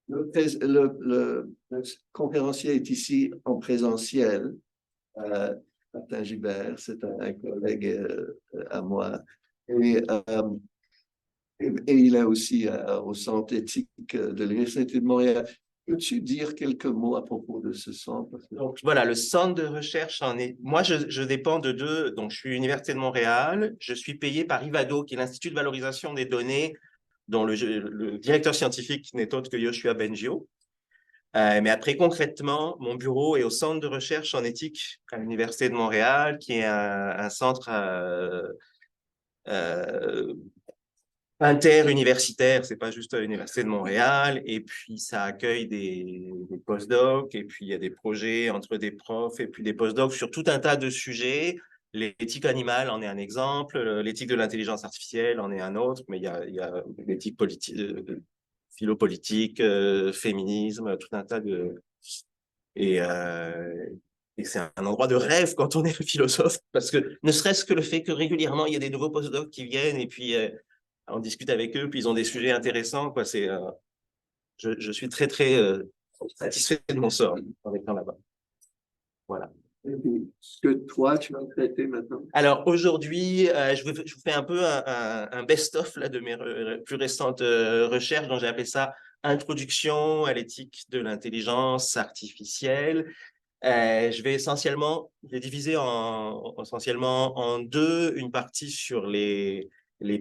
le conférencier est ici en présentiel. Martin Gibert, c'est un collègue à moi. Et, et il est aussi au Centre éthique de l'Université de Montréal. Peux-tu dire quelques mots à propos de ce centre? Donc voilà, le centre de recherche en est. Moi, je dépends de deux. Donc, je suis Université de Montréal. Je suis payé par IVADO, qui est l'Institut de valorisation des données, dont le directeur scientifique n'est autre que Yoshua Bengio. Mais après, concrètement, mon bureau est au centre de recherche en éthique à l'Université de Montréal, qui est un centre euh, interuniversitaire, c'est pas juste à l'Université de Montréal, et puis ça accueille des postdocs, et puis il y a des projets entre des profs et puis des postdocs sur tout un tas de sujets. L'éthique animale en est un exemple, l'éthique de l'intelligence artificielle en est un autre, mais il y a l'éthique politique, philopolitique, féminisme, tout un tas de... Et, et c'est un endroit de rêve quand on est philosophe, parce que ne serait-ce que le fait que régulièrement, il y a des nouveaux postdocs qui viennent, et puis on discute avec eux, puis ils ont des sujets intéressants, quoi. Je suis très, très satisfait de mon sort en étant là-bas. Voilà. Ce que toi, tu vas traiter maintenant? Alors aujourd'hui, je vous fais un peu un best-of là, de mes plus récentes recherches, dont j'ai appelé ça Introduction à l'éthique de l'intelligence artificielle. Je vais essentiellement les diviser essentiellement en deux, une partie sur les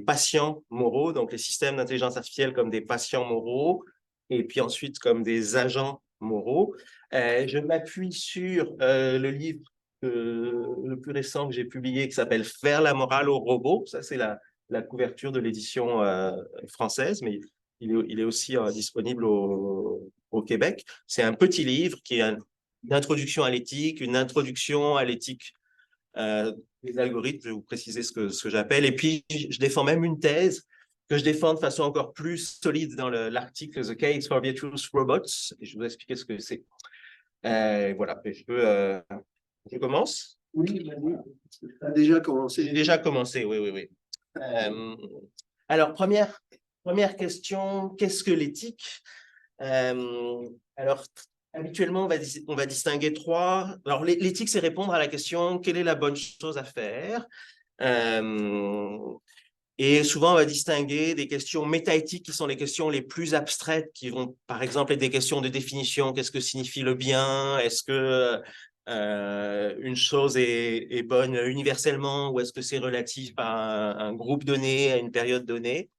patients moraux, donc les systèmes d'intelligence artificielle comme des patients moraux, et puis ensuite comme des agents moraux. Je m'appuie sur le livre le plus récent que j'ai publié qui s'appelle Faire la morale aux robots. Ça, c'est la couverture de l'édition française, mais il est aussi disponible au Québec. C'est un petit livre qui est une introduction à l'éthique, une introduction à l'éthique des algorithmes, je vais vous préciser ce que j'appelle. Et puis, je défends même une thèse que je défends de façon encore plus solide dans l'article The Case for Virtuous Robots. Et je vais vous expliquer ce que c'est. Voilà, je commence? Oui, tu as déjà commencé. J'ai déjà commencé, oui, oui, oui. Alors, première question, qu'est-ce que l'éthique? Alors, habituellement, on va distinguer trois. Alors, l'éthique, c'est répondre à la question, quelle est la bonne chose à faire? Et souvent, on va distinguer des questions métaéthiques qui sont les questions les plus abstraites, qui vont, par exemple, être des questions de définition. Qu'est-ce que signifie le bien? Est-ce que une chose est bonne universellement ou est-ce que c'est relatif à un groupe donné, à une période donnée?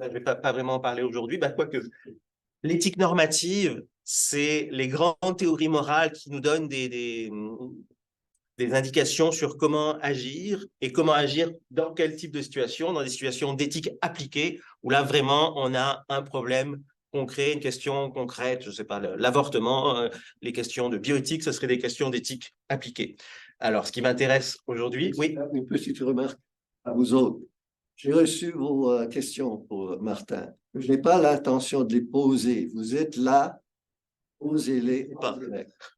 Je ne vais pas vraiment en parler aujourd'hui, quoique l'éthique normative, c'est les grandes théories morales qui nous donnent des indications sur comment agir et comment agir dans quel type de situation, dans des situations d'éthique appliquée, où là, vraiment, on a un problème concret, une question concrète, je ne sais pas, l'avortement, les questions de bioéthique, ce seraient des questions d'éthique appliquée. Alors, ce qui m'intéresse aujourd'hui, oui. Une petite remarque à vous autres. J'ai reçu vos questions pour Martin. Je n'ai pas l'intention de les poser. Vous êtes là, posez-les.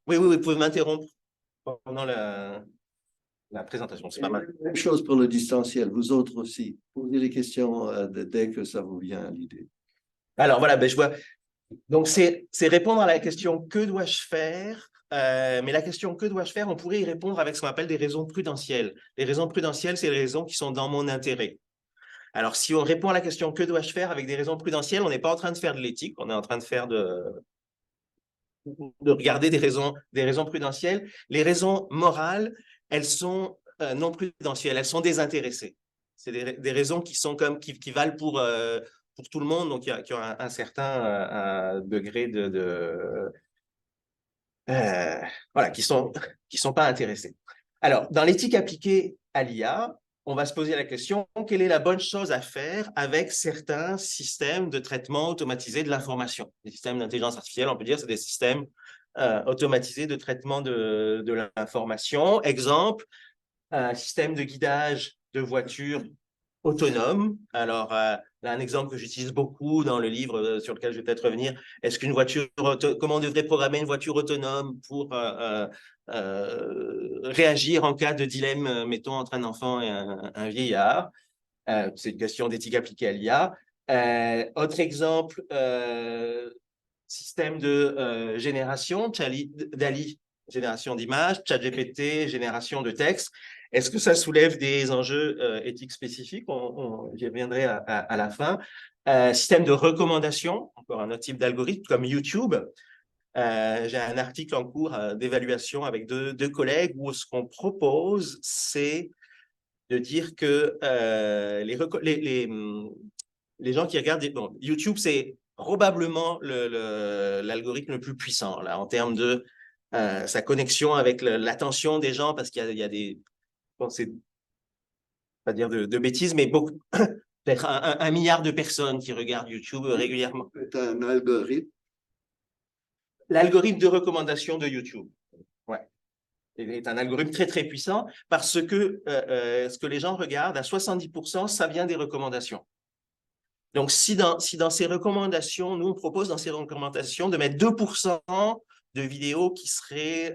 Oui, vous pouvez m'interrompre pendant la présentation, c'est pas mal. Même chose pour le distanciel, vous autres aussi. Posez les questions dès que ça vous vient à l'idée. Alors voilà, je vois. Donc c'est répondre à la question que dois-je faire? Mais la question que dois-je faire, on pourrait y répondre avec ce qu'on appelle des raisons prudentielles. Les raisons prudentielles, c'est les raisons qui sont dans mon intérêt. Alors si on répond à la question que dois-je faire avec des raisons prudentielles, on n'est pas en train de faire de l'éthique, on est en train de faire de regarder des raisons prudentielles. Les raisons morales, elles sont non prudentielles, elles sont désintéressées. C'est des raisons qui sont comme qui valent pour tout le monde, donc qui ont un certain degré voilà, qui sont pas intéressés. Alors, dans l'éthique appliquée à l'IA, on va se poser la question, quelle est la bonne chose à faire avec certains systèmes de traitement automatisé de l'information? Les systèmes d'intelligence artificielle, on peut dire, c'est des systèmes automatisés de traitement de l'information. Exemple, un système de guidage de voitures autonome. Alors, là, un exemple que j'utilise beaucoup dans le livre sur lequel je vais peut-être revenir. Est-ce qu'une voiture, comment on devrait programmer une voiture autonome pour réagir en cas de dilemme, mettons, entre un enfant et un vieillard? C'est une question d'éthique appliquée à l'IA. Autre exemple, système de génération, DALL-E, génération d'images, ChatGPT, génération de texte. Est-ce que ça soulève des enjeux éthiques spécifiques? J'y reviendrai à la fin. Système de recommandation, encore un autre type d'algorithme comme YouTube. J'ai un article en cours d'évaluation avec deux collègues où ce qu'on propose, c'est de dire que les gens qui regardent… Bon, YouTube, c'est probablement l'algorithme le plus puissant là, en termes de sa connexion avec l'attention des gens, parce qu'il y a des… Bon, c'est pas dire de bêtises, mais beaucoup, peut-être un milliard de personnes qui regardent YouTube régulièrement. C'est un algorithme. L'algorithme de recommandation de YouTube. Ouais. Est un algorithme très, très puissant parce que ce que les gens regardent, à 70%, ça vient des recommandations. Donc, si dans ces recommandations, nous, on propose dans ces recommandations de mettre 2% de vidéos qui seraient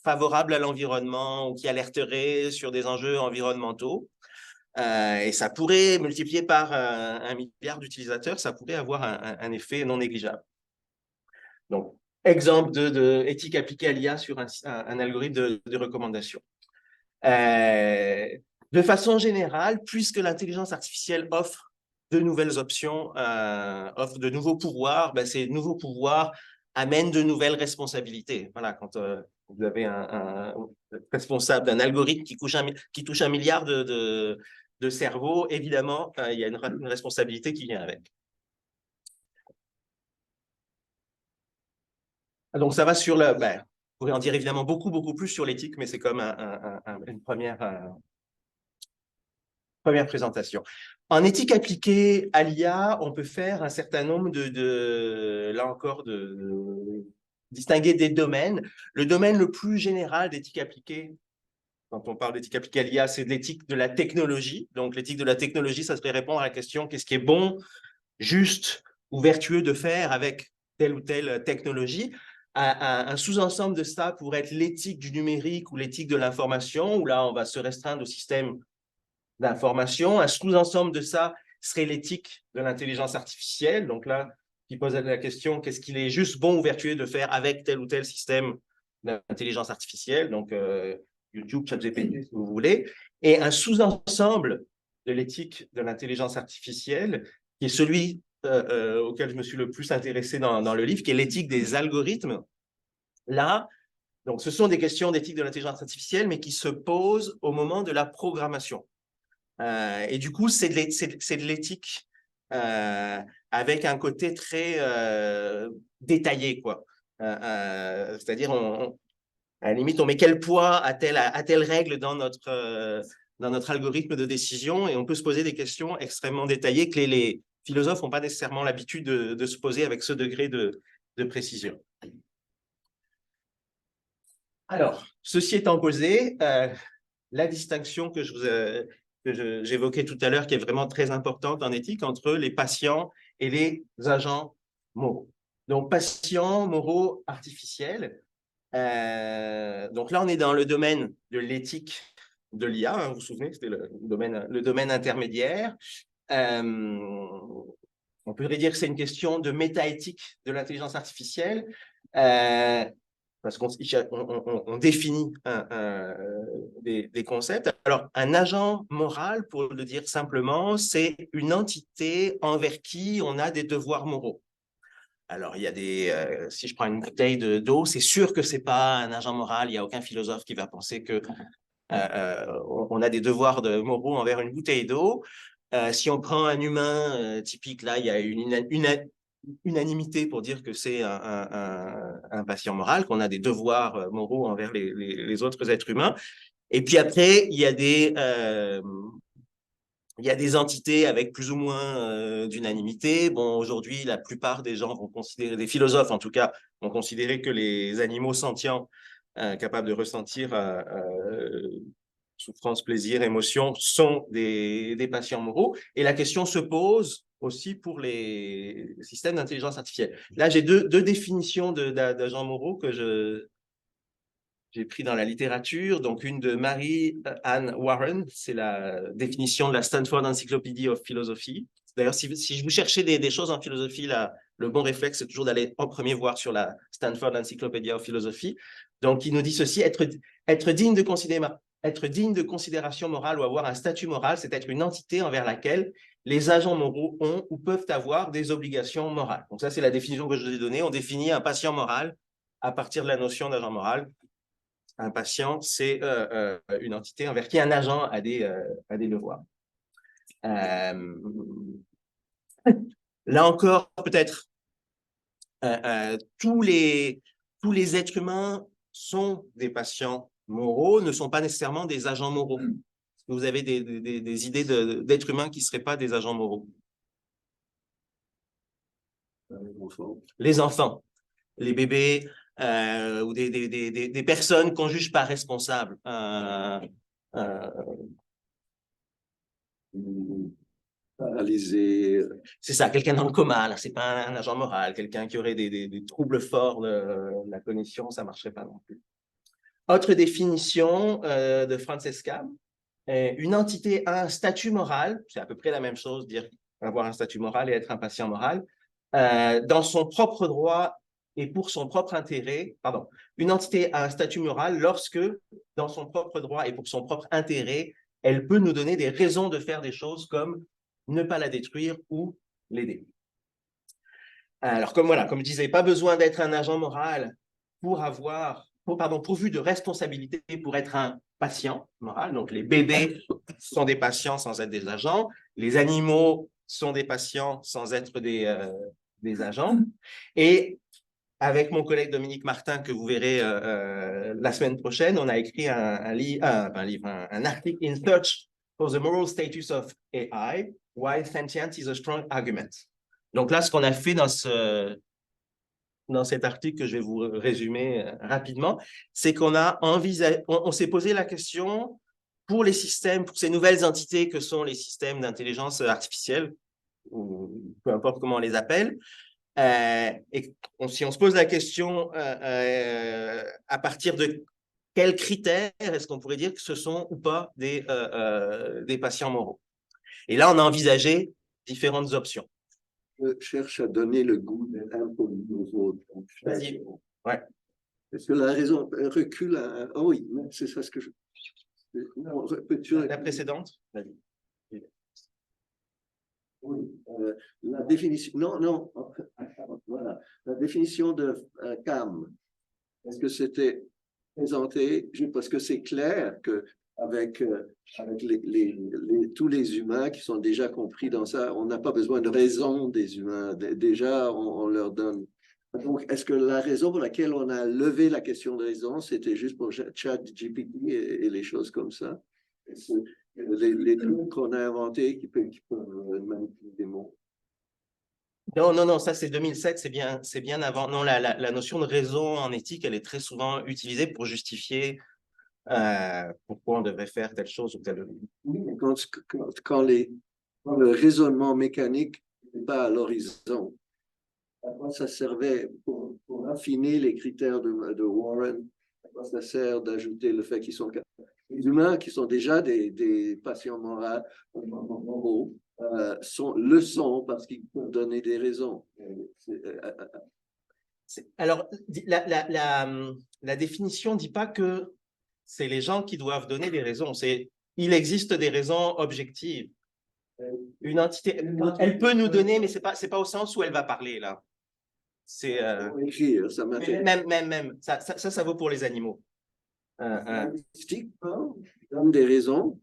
favorables à l'environnement ou qui alerteraient sur des enjeux environnementaux, et ça pourrait, multiplier par 1 milliard d'utilisateurs, ça pourrait avoir un effet non négligeable. Donc, exemple de éthique appliquée à l'IA sur un algorithme de recommandation. De façon générale, puisque l'intelligence artificielle offre de nouvelles options, offre de nouveaux pouvoirs, ben, ces nouveaux pouvoirs amènent de nouvelles responsabilités. Voilà, quand vous avez un responsable d'un algorithme qui touche 1 milliard de cerveaux, évidemment, il y a une responsabilité qui vient avec. Donc, ça va sur le… Ben, on pourrait en dire évidemment beaucoup, beaucoup plus sur l'éthique, mais c'est comme une première présentation. En éthique appliquée à l'IA, on peut faire un certain nombre là encore, de distinguer des domaines. Le domaine le plus général d'éthique appliquée, quand on parle d'éthique appliquée à l'IA, c'est de l'éthique de la technologie. Donc, l'éthique de la technologie, ça serait répondre à la question, qu'est-ce qui est bon, juste ou vertueux de faire avec telle ou telle technologie. Un sous-ensemble de ça pourrait être l'éthique du numérique ou l'éthique de l'information, où là, on va se restreindre au système d'information. Un sous-ensemble de ça serait l'éthique de l'intelligence artificielle. Donc là, qui pose la question, qu'est-ce qu'il est juste bon ou vertueux de faire avec tel ou tel système d'intelligence artificielle? Donc, YouTube, ChatGPT, si vous voulez. Et un sous-ensemble de l'éthique de l'intelligence artificielle, qui est celui auquel je me suis le plus intéressé dans le livre, qui est l'éthique des algorithmes. Là, donc, ce sont des questions d'éthique de l'intelligence artificielle, mais qui se posent au moment de la programmation. Et du coup, c'est de l'éthique avec un côté très détaillé, quoi. C'est-à-dire, à la limite, on met quel poids à telle règle dans notre algorithme de décision, et on peut se poser des questions extrêmement détaillées que les philosophes n'ont pas nécessairement l'habitude de se poser avec ce degré de précision. Alors, ceci étant posé, la distinction que j'évoquais tout à l'heure, qui est vraiment très importante en éthique, entre les patients et les agents moraux. Donc, patients moraux artificiels. Donc là, on est dans le domaine de l'éthique de l'IA, hein, vous vous souvenez, c'était le domaine intermédiaire. On pourrait dire que c'est une question de métaéthique de l'intelligence artificielle, parce qu'on définit des concepts. Alors, un agent moral, pour le dire simplement, c'est une entité envers qui on a des devoirs moraux. Alors, il y a si je prends une bouteille d'eau, c'est sûr que ce n'est pas un agent moral. Il n'y a aucun philosophe qui va penser qu'on a des devoirs moraux envers une bouteille d'eau. Si on prend un humain typique, là, il y a une unanimité pour dire que c'est un patient moral, qu'on a des devoirs moraux envers les autres êtres humains. Et puis après, il y a des entités avec plus ou moins d'unanimité. Bon, aujourd'hui, la plupart des gens vont considérer, des philosophes en tout cas, vont considérer que les animaux sentients, capables de ressentir souffrance, plaisir, émotion, sont des patients moraux. Et la question se pose aussi pour les systèmes d'intelligence artificielle. Là, j'ai deux définitions d'agents moraux que j'ai pris dans la littérature. Donc, une de Mary-Ann Warren, c'est la définition de la Stanford Encyclopedia of Philosophy. D'ailleurs, si vous cherchez des choses en philosophie, là, le bon réflexe, c'est toujours d'aller en premier voir sur la Stanford Encyclopedia of Philosophy. Donc, il nous dit ceci, être digne de considération morale ou avoir un statut moral, c'est être une entité envers laquelle les agents moraux ont ou peuvent avoir des obligations morales. Donc ça, c'est la définition que je vous ai donnée. On définit un patient moral à partir de la notion d'agent moral. Un patient, c'est une entité envers qui un agent a des devoirs. Là encore, peut-être, tous les êtres humains sont des patients moraux, ne sont pas nécessairement des agents moraux. Vous avez des idées d'êtres humains qui ne seraient pas des agents moraux? Les enfants, les bébés, ou des personnes qu'on ne juge pas responsables. Paralysé. C'est ça, quelqu'un dans le coma, là, c'est pas un agent moral, quelqu'un qui aurait des troubles forts de la cognition, ça ne marcherait pas non plus. Autre définition de Francesca, une entité a un statut moral, c'est à peu près la même chose, dire avoir un statut moral et être un patient moral, dans son propre droit et pour son propre intérêt, pardon, une entité a un statut moral lorsque, dans son propre droit et pour son propre intérêt, elle peut nous donner des raisons de faire des choses comme ne pas la détruire ou l'aider. Alors, comme je disais, pas besoin d'être un agent moral pourvu de responsabilité pour être un patient moral. Donc, les bébés sont des patients sans être des agents. Les animaux sont des patients sans être des agents. Et avec mon collègue Dominique Martin, que vous verrez la semaine prochaine, on a écrit un article in Search for the Moral Status of AI, Why Sentience is a Strong Argument. Donc là, ce qu'on a fait dans cet article que je vais vous résumer rapidement, c'est qu'on a on s'est posé la question pour les systèmes, pour ces nouvelles entités que sont les systèmes d'intelligence artificielle, ou peu importe comment on les appelle, et si on se pose la question à partir de quels critères est-ce qu'on pourrait dire que ce sont ou pas des patients moraux. Et là, on a envisagé différentes options. Je cherche à donner le goût impoli aux autres. Vas-y. Ouais. Est-ce que la raison recule à... Oh oui, c'est ça ce que je... Non, la précédente. Vas-y. Oui, la définition... Non, voilà. La définition de CAM, est-ce que c'était présenté, parce que c'est clair que avec tous les humains qui sont déjà compris dans ça, on n'a pas besoin de raison des humains. Déjà, on leur donne. Donc, est-ce que la raison pour laquelle on a levé la question de raison, c'était juste pour ChatGPT et les choses comme ça? Les trucs qu'on a inventés qui peuvent manipuler des mots. Non, ça c'est 2007, c'est bien avant. Non, la notion de raison en éthique, elle est très souvent utilisée pour justifier pourquoi on devrait faire telle chose ou telle autre. Oui, mais quand le raisonnement mécanique n'est pas à l'horizon, à quoi ça servait pour affiner les critères de Warren? À quoi ça sert d'ajouter le fait qu'ils sont les humains qui sont déjà des patients moraux le sont parce qu'ils peuvent donner des raisons. Alors, la définition ne dit pas que c'est les gens qui doivent donner des raisons. Il existe des raisons objectives. Une entité, elle peut nous donner, mais c'est pas au sens où elle va parler là. C'est écrire, ça m'intéresse. Même ça vaut pour les animaux. Donne des raisons.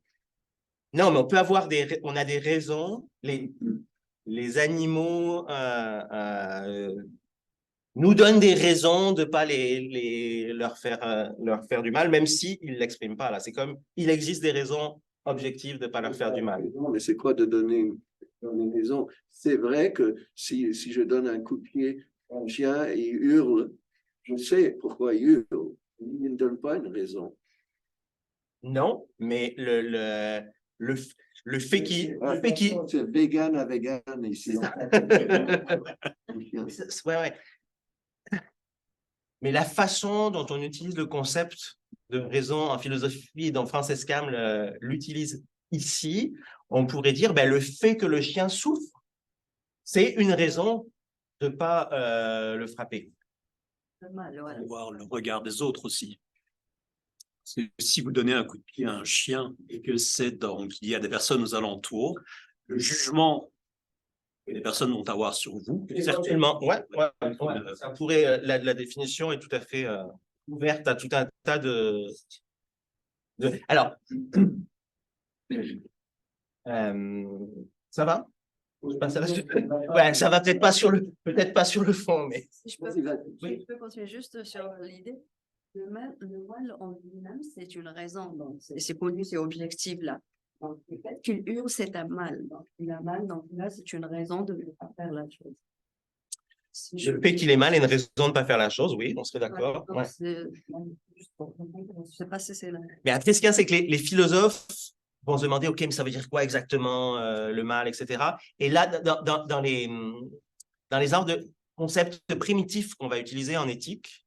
Non, mais on peut avoir on a des raisons. Les animaux nous donnent des raisons de ne pas leur faire du mal, même s'ils ne l'expriment pas. Là. C'est comme, il existe des raisons objectives de ne pas leur faire du mal. Non, mais c'est quoi de donner une raison? C'est vrai que si je donne un coup de pied à un chien et il hurle, je sais pourquoi il hurle. Il ne donne pas une raison. Non, mais le fait qu'il... C'est vegan à vegan ici. Ouais. Mais la façon dont on utilise le concept de raison en philosophie, dont Frances Cam l'utilise ici, on pourrait dire le fait que le chien souffre, c'est une raison de ne pas le frapper. Voir le regard des autres aussi. Si vous donnez un coup de pied à un chien et que c'est donc il y a des personnes aux alentours, le jugement que les personnes vont avoir sur vous. Certainement, ouais. Ça pourrait, la définition est tout à fait ouverte à tout un tas de... Alors, ça va? Ouais, ça va peut-être pas sur le fond, mais. Si je peux continuer juste sur l'idée. Le mal en lui-même, c'est une raison. C'est connu, c'est objectif là. Donc, le fait qu'il hurle, c'est un mal. Donc, il a mal, donc là, c'est une raison de ne pas faire la chose. Le fait qu'il est mal est une raison de ne pas faire la chose, oui, on serait d'accord. Ouais, je sais pas si c'est là. Mais après, ce qu'il y a, c'est que les philosophes vont se demander, OK, mais ça veut dire quoi exactement le mal, etc. Et là, dans les ordres de concepts primitifs qu'on va utiliser en éthique,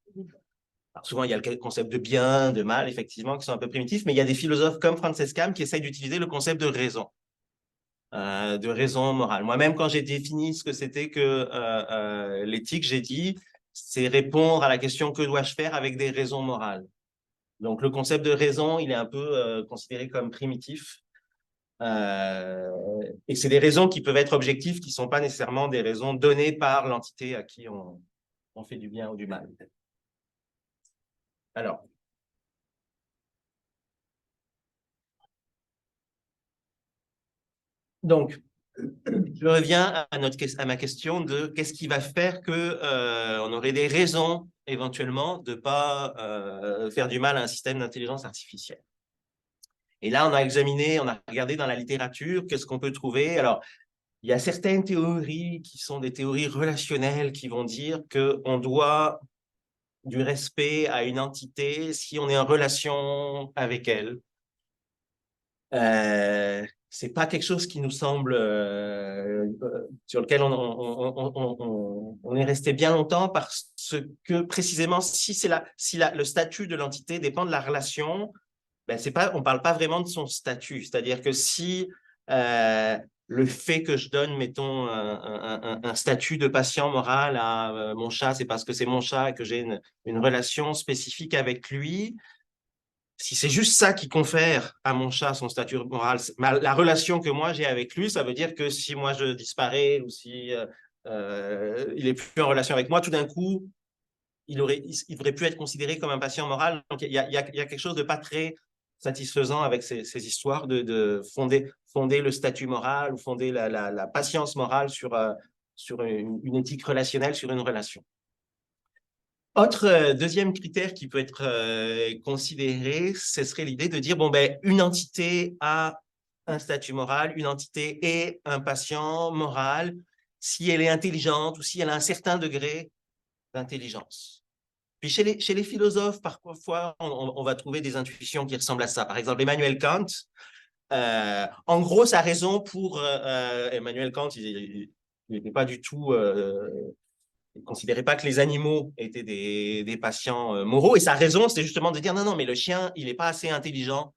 alors souvent, il y a le concept de bien, de mal, effectivement, qui sont un peu primitifs, mais il y a des philosophes comme Frances Cam qui essayent d'utiliser le concept de raison morale. Moi-même, quand j'ai défini ce que c'était que l'éthique, j'ai dit, c'est répondre à la question que dois-je faire avec des raisons morales. Donc, le concept de raison, il est un peu considéré comme primitif. Et c'est des raisons qui peuvent être objectives, qui ne sont pas nécessairement des raisons données par l'entité à qui on fait du bien ou du mal. Alors, donc, je reviens à ma question de qu'est-ce qui va faire qu'on aurait des raisons éventuellement de ne pas faire du mal à un système d'intelligence artificielle. Et là, on a regardé dans la littérature, qu'est-ce qu'on peut trouver. Alors, il y a certaines théories qui sont des théories relationnelles qui vont dire qu'on doit du respect à une entité si on est en relation avec elle. C'est pas quelque chose qui nous semble sur lequel on est resté bien longtemps parce que précisément si le statut de l'entité dépend de la relation, ben on parle pas vraiment de son statut. C'est-à-dire que si le fait que je donne, mettons, un statut de patient moral à mon chat, c'est parce que c'est mon chat et que j'ai une relation spécifique avec lui. Si c'est juste ça qui confère à mon chat son statut moral, la relation que moi j'ai avec lui, ça veut dire que si moi je disparais ou si il est plus en relation avec moi, tout d'un coup, il devrait plus être considéré comme un patient moral. Donc il y a quelque chose de pas très satisfaisant avec ces histoires de fonder le statut moral ou fonder la patience morale sur une éthique relationnelle, sur une relation. Autre deuxième critère qui peut être considéré, ce serait l'idée de dire, bon, ben, une entité a un statut moral, une entité est un patient moral, si elle est intelligente ou si elle a un certain degré d'intelligence. Puis chez les philosophes, parfois, on va trouver des intuitions qui ressemblent à ça. Par exemple, Emmanuel Kant, en gros, sa raison pour Emmanuel Kant, il n'était pas du tout... il ne considérait pas que les animaux étaient des patients moraux. Et sa raison, c'était justement de dire non, non, mais le chien, il n'est pas assez intelligent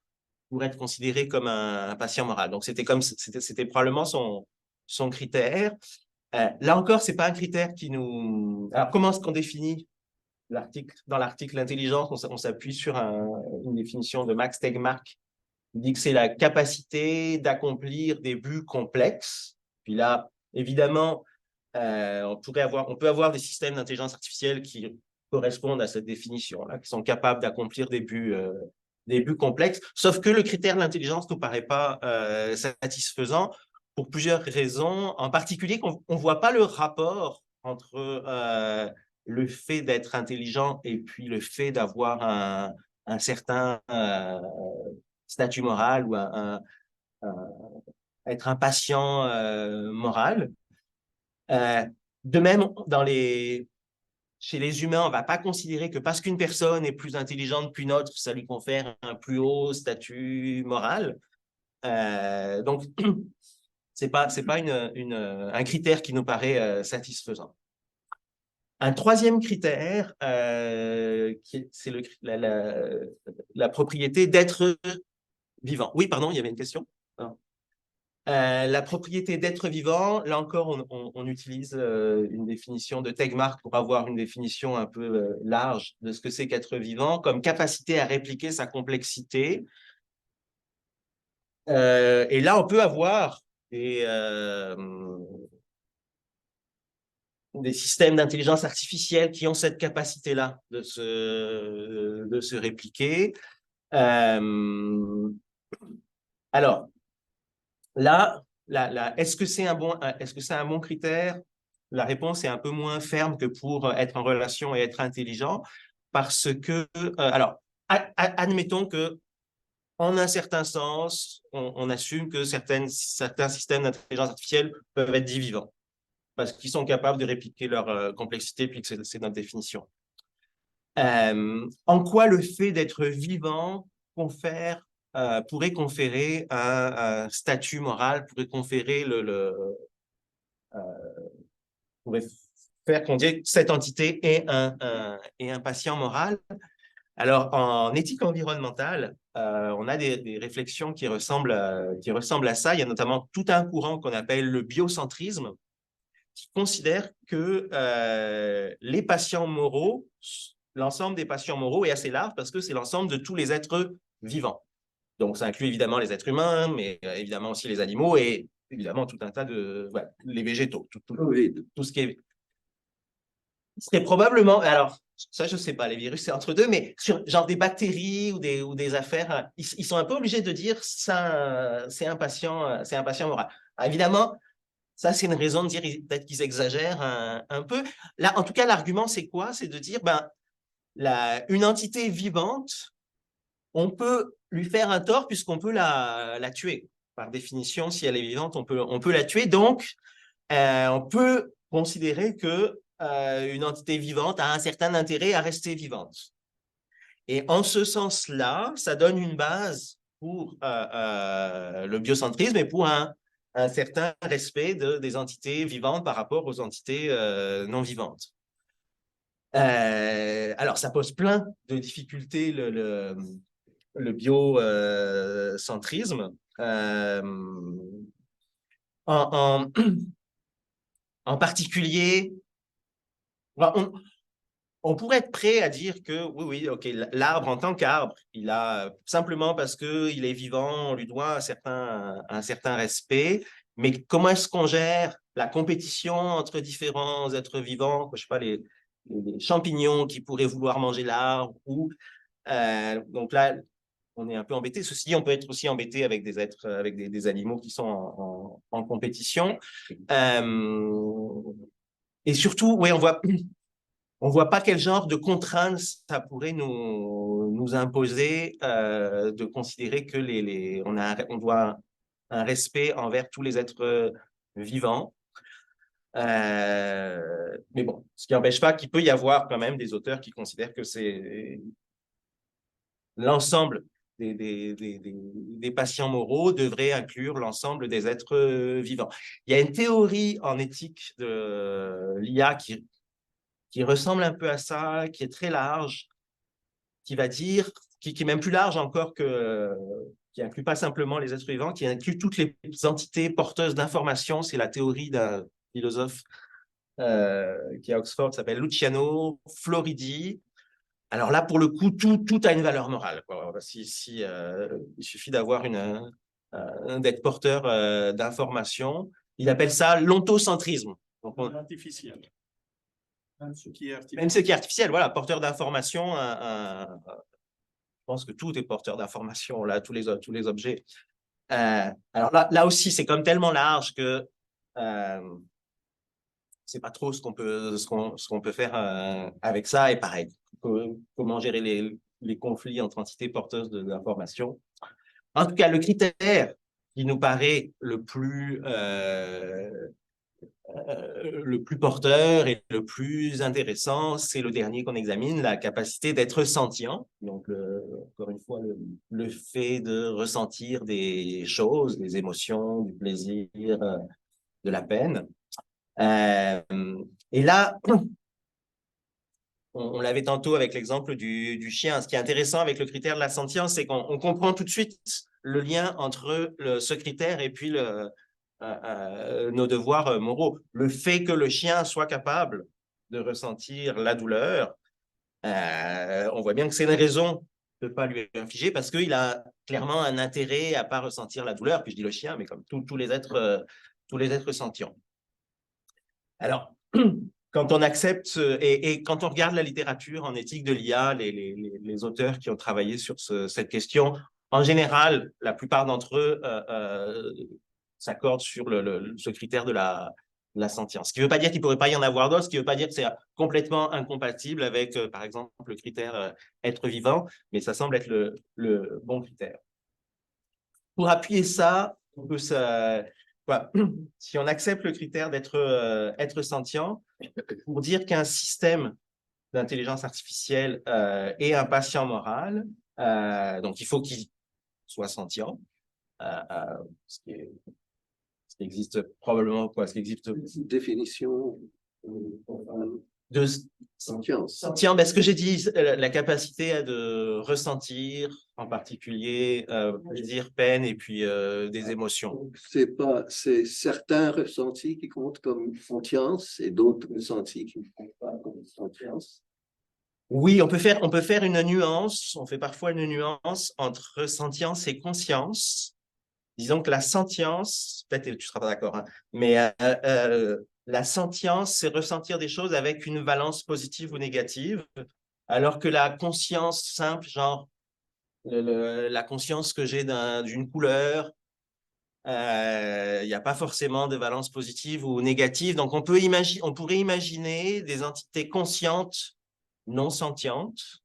pour être considéré comme un patient moral. Donc, c'était probablement son critère. Là encore, ce n'est pas un critère qui nous... Alors, comment est-ce qu'on définit dans l'article l'intelligence? On s'appuie sur une définition de Max Tegmark. Il dit que c'est la capacité d'accomplir des buts complexes. Puis là, évidemment, on peut avoir des systèmes d'intelligence artificielle qui correspondent à cette définition-là, qui sont capables d'accomplir des buts complexes, sauf que le critère de l'intelligence ne nous paraît pas satisfaisant pour plusieurs raisons, en particulier qu'on ne voit pas le rapport entre le fait d'être intelligent et puis le fait d'avoir un certain statut moral ou être un patient moral. De même, chez les humains, on ne va pas considérer que parce qu'une personne est plus intelligente qu'une autre, ça lui confère un plus haut statut moral. Donc, ce n'est pas un critère qui nous paraît satisfaisant. Un troisième critère, c'est la propriété d'être vivant. Oui, pardon, il y avait une question. La propriété d'être vivant, là encore, on utilise une définition de Tegmark pour avoir une définition un peu large de ce que c'est qu'être vivant, comme capacité à répliquer sa complexité. Et là, on peut avoir des systèmes d'intelligence artificielle qui ont cette capacité-là de se répliquer. Alors, là, est-ce que c'est un bon critère? La réponse est un peu moins ferme que pour être en relation et être intelligent, parce que, alors, admettons que, en un certain sens, on assume que certains systèmes d'intelligence artificielle peuvent être dits vivants, parce qu'ils sont capables de répliquer leur complexité, puis que c'est notre définition. En quoi le fait d'être vivant pourrait conférer un statut moral, pourrait conférer pourrait faire qu'on dise que cette entité est un patient moral. Alors, en éthique environnementale, on a des réflexions qui ressemblent à ça. Il y a notamment tout un courant qu'on appelle le biocentrisme, qui considère que les patients moraux, l'ensemble des patients moraux est assez large parce que c'est l'ensemble de tous les êtres vivants. Donc, ça inclut évidemment les êtres humains, mais évidemment aussi les animaux et évidemment tout un tas les végétaux, tout ce qui est... serait probablement, alors ça je ne sais pas, les virus c'est entre deux, mais sur genre des bactéries ou des affaires, ils sont un peu obligés de dire ça, c'est un patient moral. Alors, évidemment, ça c'est une raison de dire peut-être qu'ils exagèrent un peu. Là, en tout cas, l'argument c'est quoi? C'est de dire, une entité vivante, on peut lui faire un tort puisqu'on peut la tuer. Par définition, si elle est vivante, on peut la tuer. Donc, on peut considérer que une entité vivante a un certain intérêt à rester vivante. Et en ce sens-là, ça donne une base pour le biocentrisme et pour un certain respect des entités vivantes par rapport aux entités non vivantes. Alors, ça pose plein de difficultés, le biocentrisme. En particulier, on pourrait être prêt à dire que oui, ok, l'arbre en tant qu'arbre, il a simplement parce qu'il est vivant, on lui doit un certain respect. Mais comment est-ce qu'on gère la compétition entre différents êtres vivants, je sais pas, les champignons qui pourraient vouloir manger l'arbre donc là, on est un peu embêté. Ceci dit, on peut être aussi embêté avec des êtres, avec des animaux qui sont en compétition. Et surtout, oui, on voit pas quel genre de contraintes ça pourrait nous imposer de considérer que on doit un respect envers tous les êtres vivants. Mais bon, ce qui n'empêche pas qu'il peut y avoir quand même des auteurs qui considèrent que c'est l'ensemble des patients moraux devrait inclure l'ensemble des êtres vivants. Il y a une théorie en éthique de l'IA qui ressemble un peu à ça, qui est très large, qui va dire, qui est même plus large encore qui inclut pas simplement les êtres vivants, qui inclut toutes les entités porteuses d'informations. C'est la théorie d'un philosophe qui est à Oxford, qui s'appelle Luciano Floridi. Alors là, pour le coup, tout a une valeur morale, quoi. Il suffit d'avoir d'être porteur d'informations. Il appelle ça l'ontocentrisme. Artificiel. Même ce qui est artificiel, voilà, porteur d'informations. Je pense que tout est porteur d'informations, là, tous les objets. Alors là aussi, c'est comme tellement large que c'est pas trop ce qu'on peut faire avec ça. Et pareil, comment gérer les conflits entre entités porteuses d'informations. En tout cas, le critère qui nous paraît le plus porteur et le plus intéressant, c'est le dernier qu'on examine, la capacité d'être sentient. Donc, encore une fois, le fait de ressentir des choses, des émotions, du plaisir, de la peine. Et là, on l'avait tantôt avec l'exemple du chien. Ce qui est intéressant avec le critère de la sentience, c'est qu'on comprend tout de suite le lien entre ce critère et puis nos devoirs moraux. Le fait que le chien soit capable de ressentir la douleur, on voit bien que c'est une raison de ne pas lui infliger parce qu'il a clairement un intérêt à ne pas ressentir la douleur. Puis je dis le chien, mais comme tous les êtres sentients. Alors, quand on accepte et quand on regarde la littérature en éthique de l'IA, les auteurs qui ont travaillé sur cette question, en général, la plupart d'entre eux s'accordent sur ce critère de la sentience. Ce qui ne veut pas dire qu'il ne pourrait pas y en avoir d'autres, ce qui ne veut pas dire que c'est complètement incompatible avec, par exemple, le critère être vivant, mais ça semble être le bon critère. Pour appuyer ça, on peut voilà. Si on accepte le critère d'être être sentient, pour dire qu'un système d'intelligence artificielle est un patient moral, donc il faut qu'il soit sentient, ce qui existe probablement, ce qui existe. Définition de sentience. Sentient, ce que j'ai dit, la capacité de ressentir, en particulier plaisir, peine et puis des émotions. C'est certains ressentis qui comptent comme sentience et d'autres ressentis qui ne comptent pas comme sentience. Oui, on peut faire une nuance, on fait parfois une nuance entre sentience et conscience. Disons que la sentience, peut-être tu ne seras pas d'accord, hein, mais la sentience, c'est ressentir des choses avec une valence positive ou négative, alors que la conscience simple, genre la conscience que j'ai d'une couleur, il n'y a pas forcément de valence positive ou négative. Donc, on pourrait imaginer des entités conscientes non sentientes,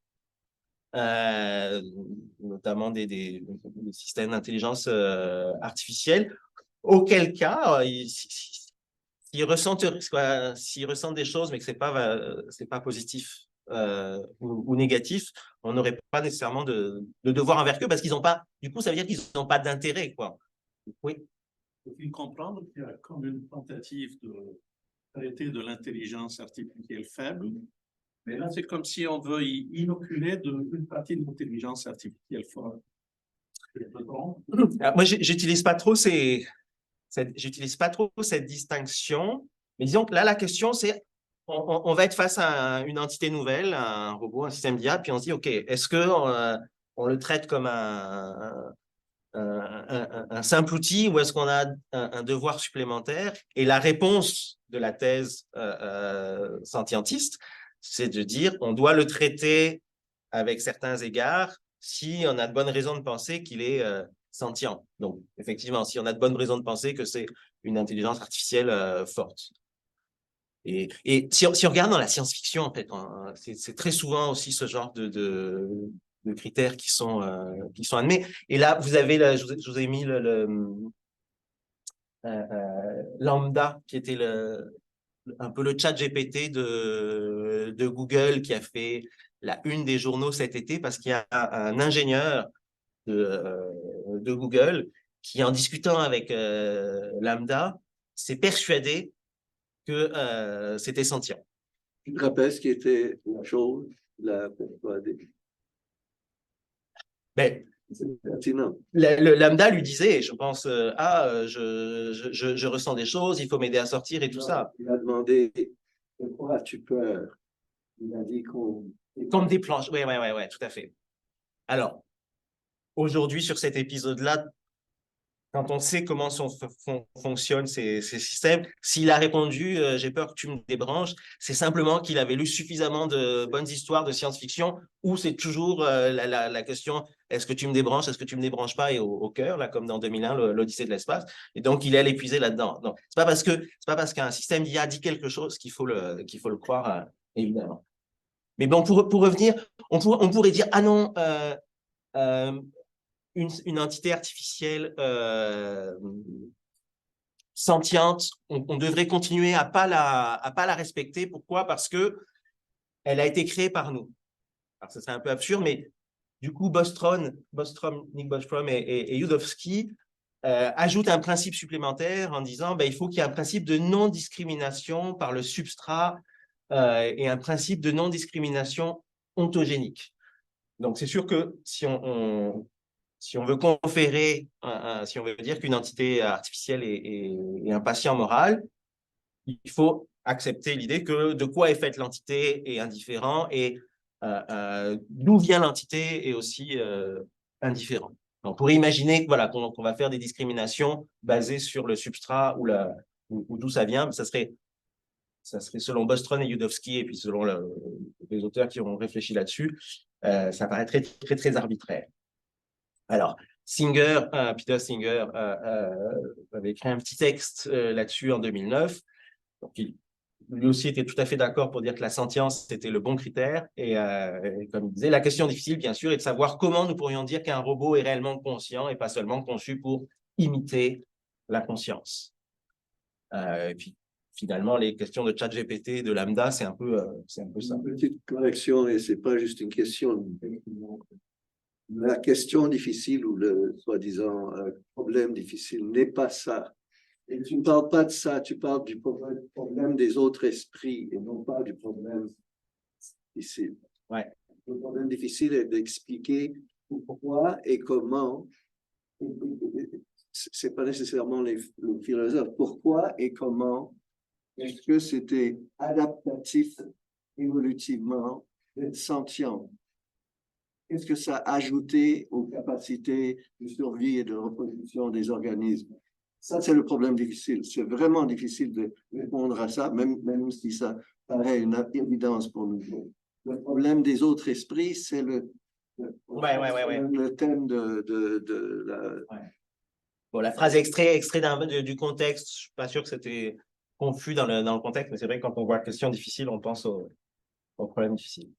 notamment des systèmes d'intelligence artificielle, auquel cas, s'ils ressentent des choses, mais que ce n'est pas positif ou négatif, on n'aurait pas nécessairement de devoir envers eux parce qu'ils n'ont pas, du coup, ça veut dire qu'ils n'ont pas d'intérêt, quoi. Oui. Faut-il comprendre qu'il y a comme une tentative de traiter de l'intelligence artificielle faible, mais là, c'est comme si on veut y inoculer une partie de l'intelligence artificielle forte. Alors, moi, j'utilise pas trop cette distinction, mais disons que là, la question, c'est on va être face à une entité nouvelle, un robot, un système d'IA, puis on se dit, OK, est-ce qu'on on le traite comme un simple outil ou est-ce qu'on a un devoir supplémentaire? Et la réponse de la thèse sentientiste, c'est de dire on doit le traiter avec certains égards si on a de bonnes raisons de penser qu'il est sentient. Donc, effectivement, si on a de bonnes raisons de penser que c'est une intelligence artificielle forte. Et si on regarde dans la science-fiction, en fait, c'est très souvent aussi ce genre de critères qui sont admis. Et là, vous avez, je vous ai mis Lambda, qui était un peu le chat GPT de Google, qui a fait la une des journaux cet été, parce qu'il y a un ingénieur de Google qui, en discutant avec Lambda, s'est persuadé que c'était sentient. Je me rappelle ce qui était la chose la persuadée. Ben, le Lambda lui disait, je pense, je ressens des choses, il faut m'aider à sortir et tout ça. Il a demandé, pourquoi as-tu peur? Il a dit qu'on... Comme des planches, oui, tout à fait. Alors, aujourd'hui, sur cet épisode-là, quand on sait comment fonctionnent ces systèmes, s'il a répondu « j'ai peur que tu me débranches », c'est simplement qu'il avait lu suffisamment de bonnes histoires de science-fiction où c'est toujours la question « est-ce que tu me débranches, est-ce que tu me débranches pas ?» et au cœur, là, comme dans 2001, l'Odyssée de l'espace. Et donc, il est allé puiser là-dedans. Donc, c'est pas parce qu'un système d'IA dit quelque chose qu'il faut le croire, évidemment. Mais bon, pour revenir, on pourrait dire « ah non, une entité artificielle sentiente, on devrait continuer à pas la respecter. Pourquoi? Parce que elle a été créée par nous. Alors, ça serait un peu absurde, mais du coup, Nick Bostrom et Yudowsky ajoutent un principe supplémentaire en disant il faut qu'il y ait un principe de non-discrimination par le substrat et un principe de non-discrimination ontogénique. Donc, c'est sûr que si si on veut conférer, si on veut dire qu'une entité artificielle est un patient moral, il faut accepter l'idée que de quoi est faite l'entité est indifférent et d'où vient l'entité est aussi indifférent. On pourrait imaginer voilà, qu'on va faire des discriminations basées sur le substrat ou d'où ça vient, mais ça serait selon Bostrom et Yudowsky, et puis selon les auteurs qui ont réfléchi là-dessus, ça paraît très, très, très arbitraire. Alors, Peter Singer avait écrit un petit texte là-dessus en 2009. Donc, lui aussi était tout à fait d'accord pour dire que la sentience était le bon critère. Et comme il disait, la question difficile, bien sûr, est de savoir comment nous pourrions dire qu'un robot est réellement conscient et pas seulement conçu pour imiter la conscience. Et puis, finalement, les questions de ChatGPT, de Lambda, c'est un peu ça. Une petite correction, et c'est pas juste une question. La question difficile ou le soi-disant problème difficile n'est pas ça. Et tu ne parles pas de ça, tu parles du problème des autres esprits et non pas du problème difficile. Ouais. Le problème difficile est d'expliquer pourquoi et comment. C'est pas nécessairement le philosophe. Pourquoi et comment est-ce que c'était adaptatif évolutivement d'être sentient? Qu'est-ce que ça a ajouté aux capacités de survie et de reproduction des organismes? Ça, c'est le problème difficile. C'est vraiment difficile de répondre à ça, même si ça paraît une évidence pour nous. Le problème des autres esprits, c'est le thème de la... Ouais. Bon, la phrase extrait du contexte, je ne suis pas sûr que c'était confus dans le contexte, mais c'est vrai que quand on voit question difficile, on pense au problème difficile.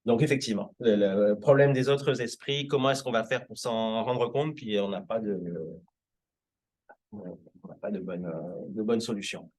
Donc, effectivement, le problème des autres esprits, comment est-ce qu'on va faire pour s'en rendre compte? Puis on n'a pas de bonne solution.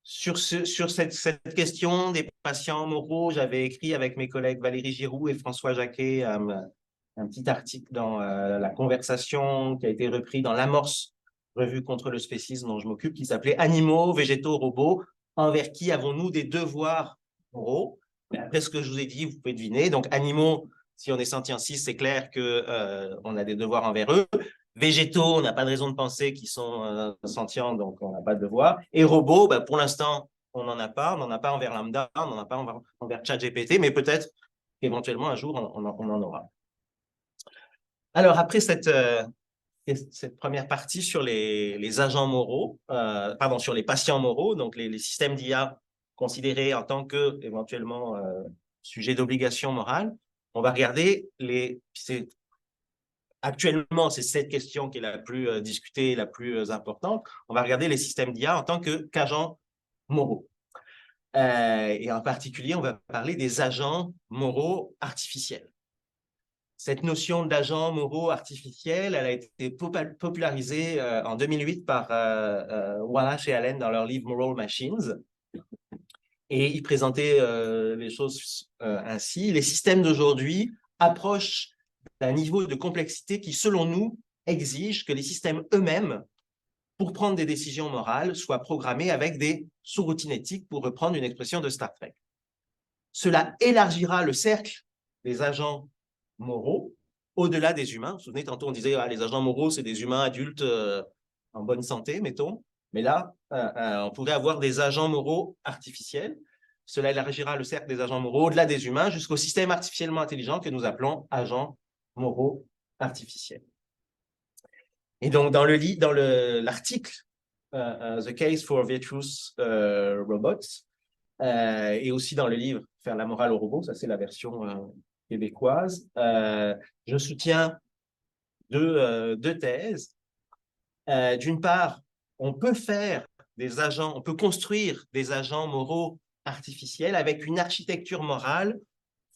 Sur cette question des patients moraux, j'avais écrit avec mes collègues Valérie Giroux et François Jacquet un petit article dans La Conversation qui a été repris dans l'Amorce, revue contre le spécisme dont je m'occupe, qui s'appelait Animaux, végétaux, robots, envers qui avons-nous des devoirs moraux? Mais après ce que je vous ai dit, vous pouvez deviner. Donc, animaux, si on est sentient 6, c'est clair qu'on a des devoirs envers eux. Végétaux, on n'a pas de raison de penser qu'ils sont sentients, donc on n'a pas de devoir. Et robots, bah, pour l'instant, on n'en a pas. On n'en a pas envers Lambda, on n'en a pas envers ChatGPT, mais peut-être qu'éventuellement, un jour, on en aura. Alors, après cette première partie sur les agents moraux, sur les patients moraux, donc les systèmes d'IA considérés en tant que, éventuellement, sujet d'obligation morale, on va regarder actuellement, c'est cette question qui est la plus discutée, la plus importante. On va regarder les systèmes d'IA en tant qu'agents moraux. Et en particulier, on va parler des agents moraux artificiels. Cette notion d'agents moraux artificiels, elle a été popularisée en 2008 par Wallace et Allen dans leur livre Moral Machines. Et ils présentaient les choses ainsi. Les systèmes d'aujourd'hui approchent d'un niveau de complexité qui, selon nous, exige que les systèmes eux-mêmes, pour prendre des décisions morales, soient programmés avec des sous-routines éthiques, pour reprendre une expression de Star Trek. Cela élargira le cercle des agents moraux au-delà des humains. Vous vous souvenez, tantôt on disait les agents moraux, c'est des humains adultes en bonne santé, mettons. Mais là, on pourrait avoir des agents moraux artificiels. Cela élargira le cercle des agents moraux au-delà des humains jusqu'au système artificiellement intelligent que nous appelons agents moraux artificiels. Et donc, dans l'article The Case for Virtuous Robots, et aussi dans le livre Faire la morale aux robots, ça c'est la version québécoise, je soutiens deux thèses. D'une part, on peut construire des agents moraux artificiels avec une architecture morale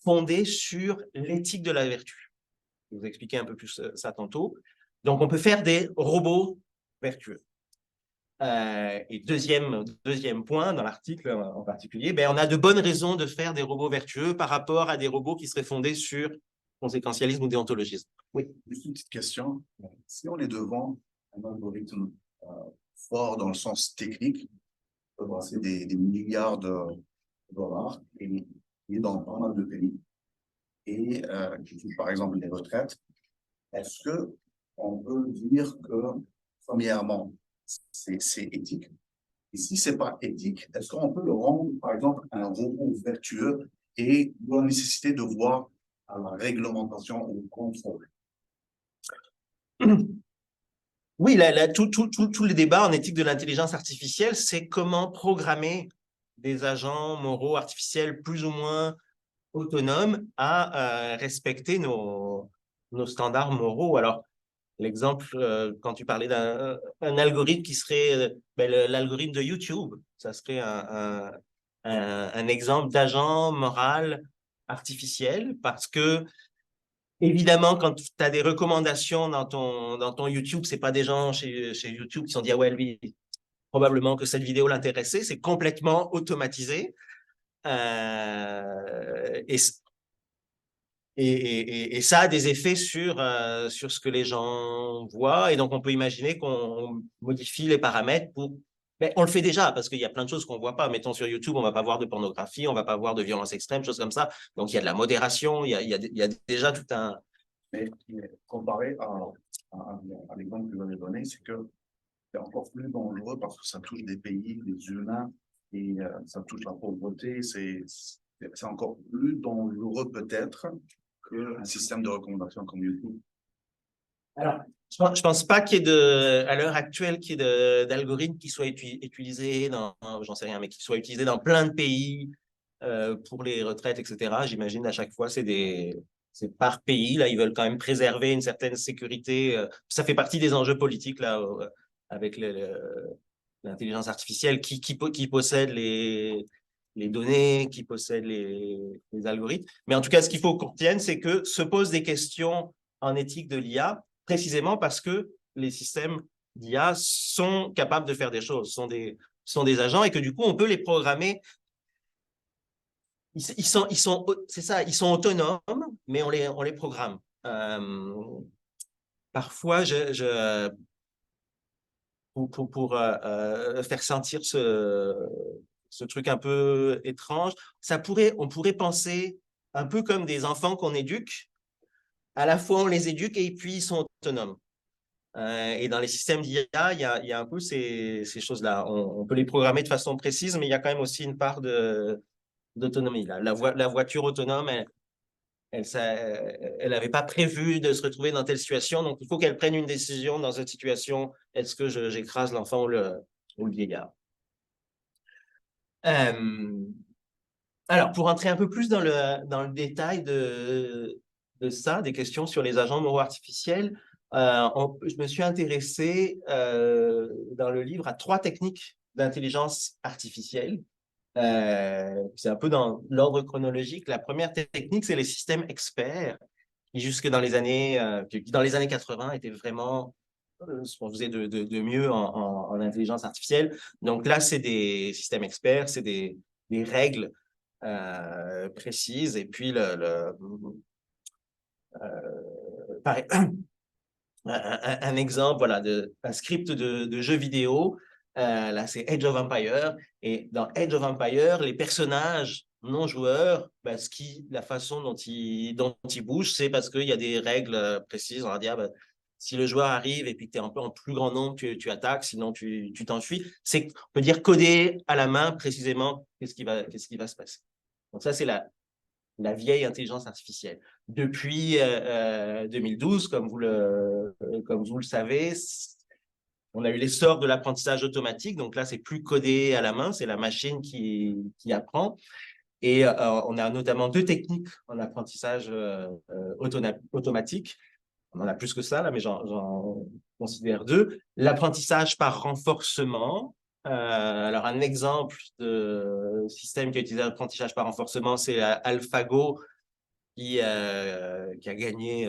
fondée sur l'éthique de la vertu. Je vais vous expliquer un peu plus ça tantôt. Donc, on peut faire des robots vertueux. Et deuxième point dans l'article en particulier, on a de bonnes raisons de faire des robots vertueux par rapport à des robots qui seraient fondés sur conséquentialisme ou déontologisme. Oui. Juste une petite question. Si on est devant un algorithme fort dans le sens technique, c'est des milliards de dollars et il est dans pas mal de pays. et qui touche par exemple les retraites, est-ce que on peut dire que, premièrement, c'est éthique? Et si c'est pas éthique, est-ce qu'on peut le rendre, par exemple, un robot vertueux et doit nécessiter de voir à la réglementation ou le contrôle? Oui, tout le débat en éthique de l'intelligence artificielle, c'est comment programmer des agents moraux artificiels plus ou moins autonomes à respecter nos standards moraux. Alors, l'exemple, quand tu parlais d'un algorithme qui serait l'algorithme de YouTube, ça serait un exemple d'agent moral artificiel parce que évidemment, quand tu as des recommandations dans ton YouTube, c'est pas des gens chez YouTube qui se sont dit, ah ouais, lui, probablement que cette vidéo l'intéressait, c'est complètement automatisé. Et ça a des effets sur ce que les gens voient. Et donc, on peut imaginer qu'on modifie les paramètres pour... Mais on le fait déjà parce qu'il y a plein de choses qu'on ne voit pas. Mettons sur YouTube, on ne va pas voir de pornographie, on ne va pas voir de violence extrême, choses comme ça. Donc, il y a de la modération, il y a déjà tout un... Mais comparé à l'exemple que vous avez donné, c'est que c'est encore plus dangereux parce que ça touche des pays, des humains, et ça touche la pauvreté. C'est encore plus dangereux peut-être qu'un système de recommandation comme YouTube. Alors, je pense pas qu'il y ait à l'heure actuelle, qu'il y ait d'algorithmes qui soient utilisés j'en sais rien, mais qui soient utilisés dans plein de pays pour les retraites, etc. J'imagine à chaque fois, c'est par pays. Là, ils veulent quand même préserver une certaine sécurité. Ça fait partie des enjeux politiques là, avec l'intelligence artificielle qui possède les données, qui possède les algorithmes. Mais en tout cas, ce qu'il faut qu'on retienne, c'est que se posent des questions en éthique de l'IA, précisément parce que les systèmes d'IA sont capables de faire des choses, sont des agents et que du coup, on peut les programmer. C'est ça, ils sont autonomes, mais on les programme. Parfois, pour faire sentir ce truc un peu étrange, on pourrait penser un peu comme des enfants qu'on éduque. À la fois, on les éduque et puis ils sont autonomes. Et dans les systèmes d'IA, il y a un peu ces choses-là. On peut les programmer de façon précise, mais il y a quand même aussi une part d'autonomie. La voiture autonome, elle n'avait pas prévu de se retrouver dans telle situation, donc il faut qu'elle prenne une décision dans cette situation. Est-ce que j'écrase l'enfant ou le vieillard? Alors, pour entrer un peu plus dans le détail de ça, des questions sur les agents moraux artificiels, je me suis intéressé dans le livre à 3 techniques d'intelligence artificielle. C'est un peu dans l'ordre chronologique. La première technique, c'est les systèmes experts, qui jusque dans les années 80 étaient vraiment ce qu'on faisait de mieux en intelligence artificielle. Donc là, c'est des systèmes experts, c'est des règles précises. Et puis, pareil, un exemple, voilà, un script de jeu vidéo. Là, c'est Age of Empires. Et dans Age of Empires, les personnages non joueurs, la façon dont ils bougent, c'est parce qu'il y a des règles précises. On va dire, si le joueur arrive et puis que tu es un peu en plus grand nombre, tu attaques, sinon tu t'enfuis. On peut dire coder à la main précisément qu'est-ce qui va se passer. Donc ça, c'est la vieille intelligence artificielle. Depuis 2012, comme vous le savez, on a eu l'essor de l'apprentissage automatique. Donc là, c'est plus codé à la main, c'est la machine qui apprend. Et on a notamment 2 techniques en apprentissage automatique. On en a plus que ça, là, mais j'en considère 2. L'apprentissage par renforcement. Alors, un exemple de système qui a utilisé l'apprentissage par renforcement, c'est AlphaGo qui a gagné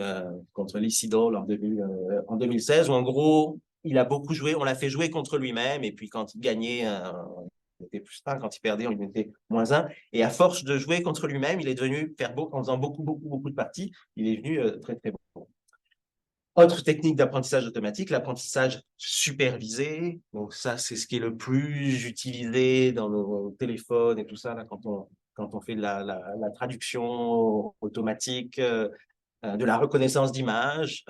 contre Lee Sedol en 2016, où en gros, il a beaucoup joué, on l'a fait jouer contre lui-même, et puis quand il gagnait, il était plus 1, quand il perdait, on était moins 1. Et à force de jouer contre lui-même, il est devenu, en faisant beaucoup de parties, il est devenu très, très bon. Autre technique d'apprentissage automatique, l'apprentissage supervisé. Donc ça, c'est ce qui est le plus utilisé dans nos téléphones et tout ça, là, quand quand on fait de la traduction automatique, de la reconnaissance d'images,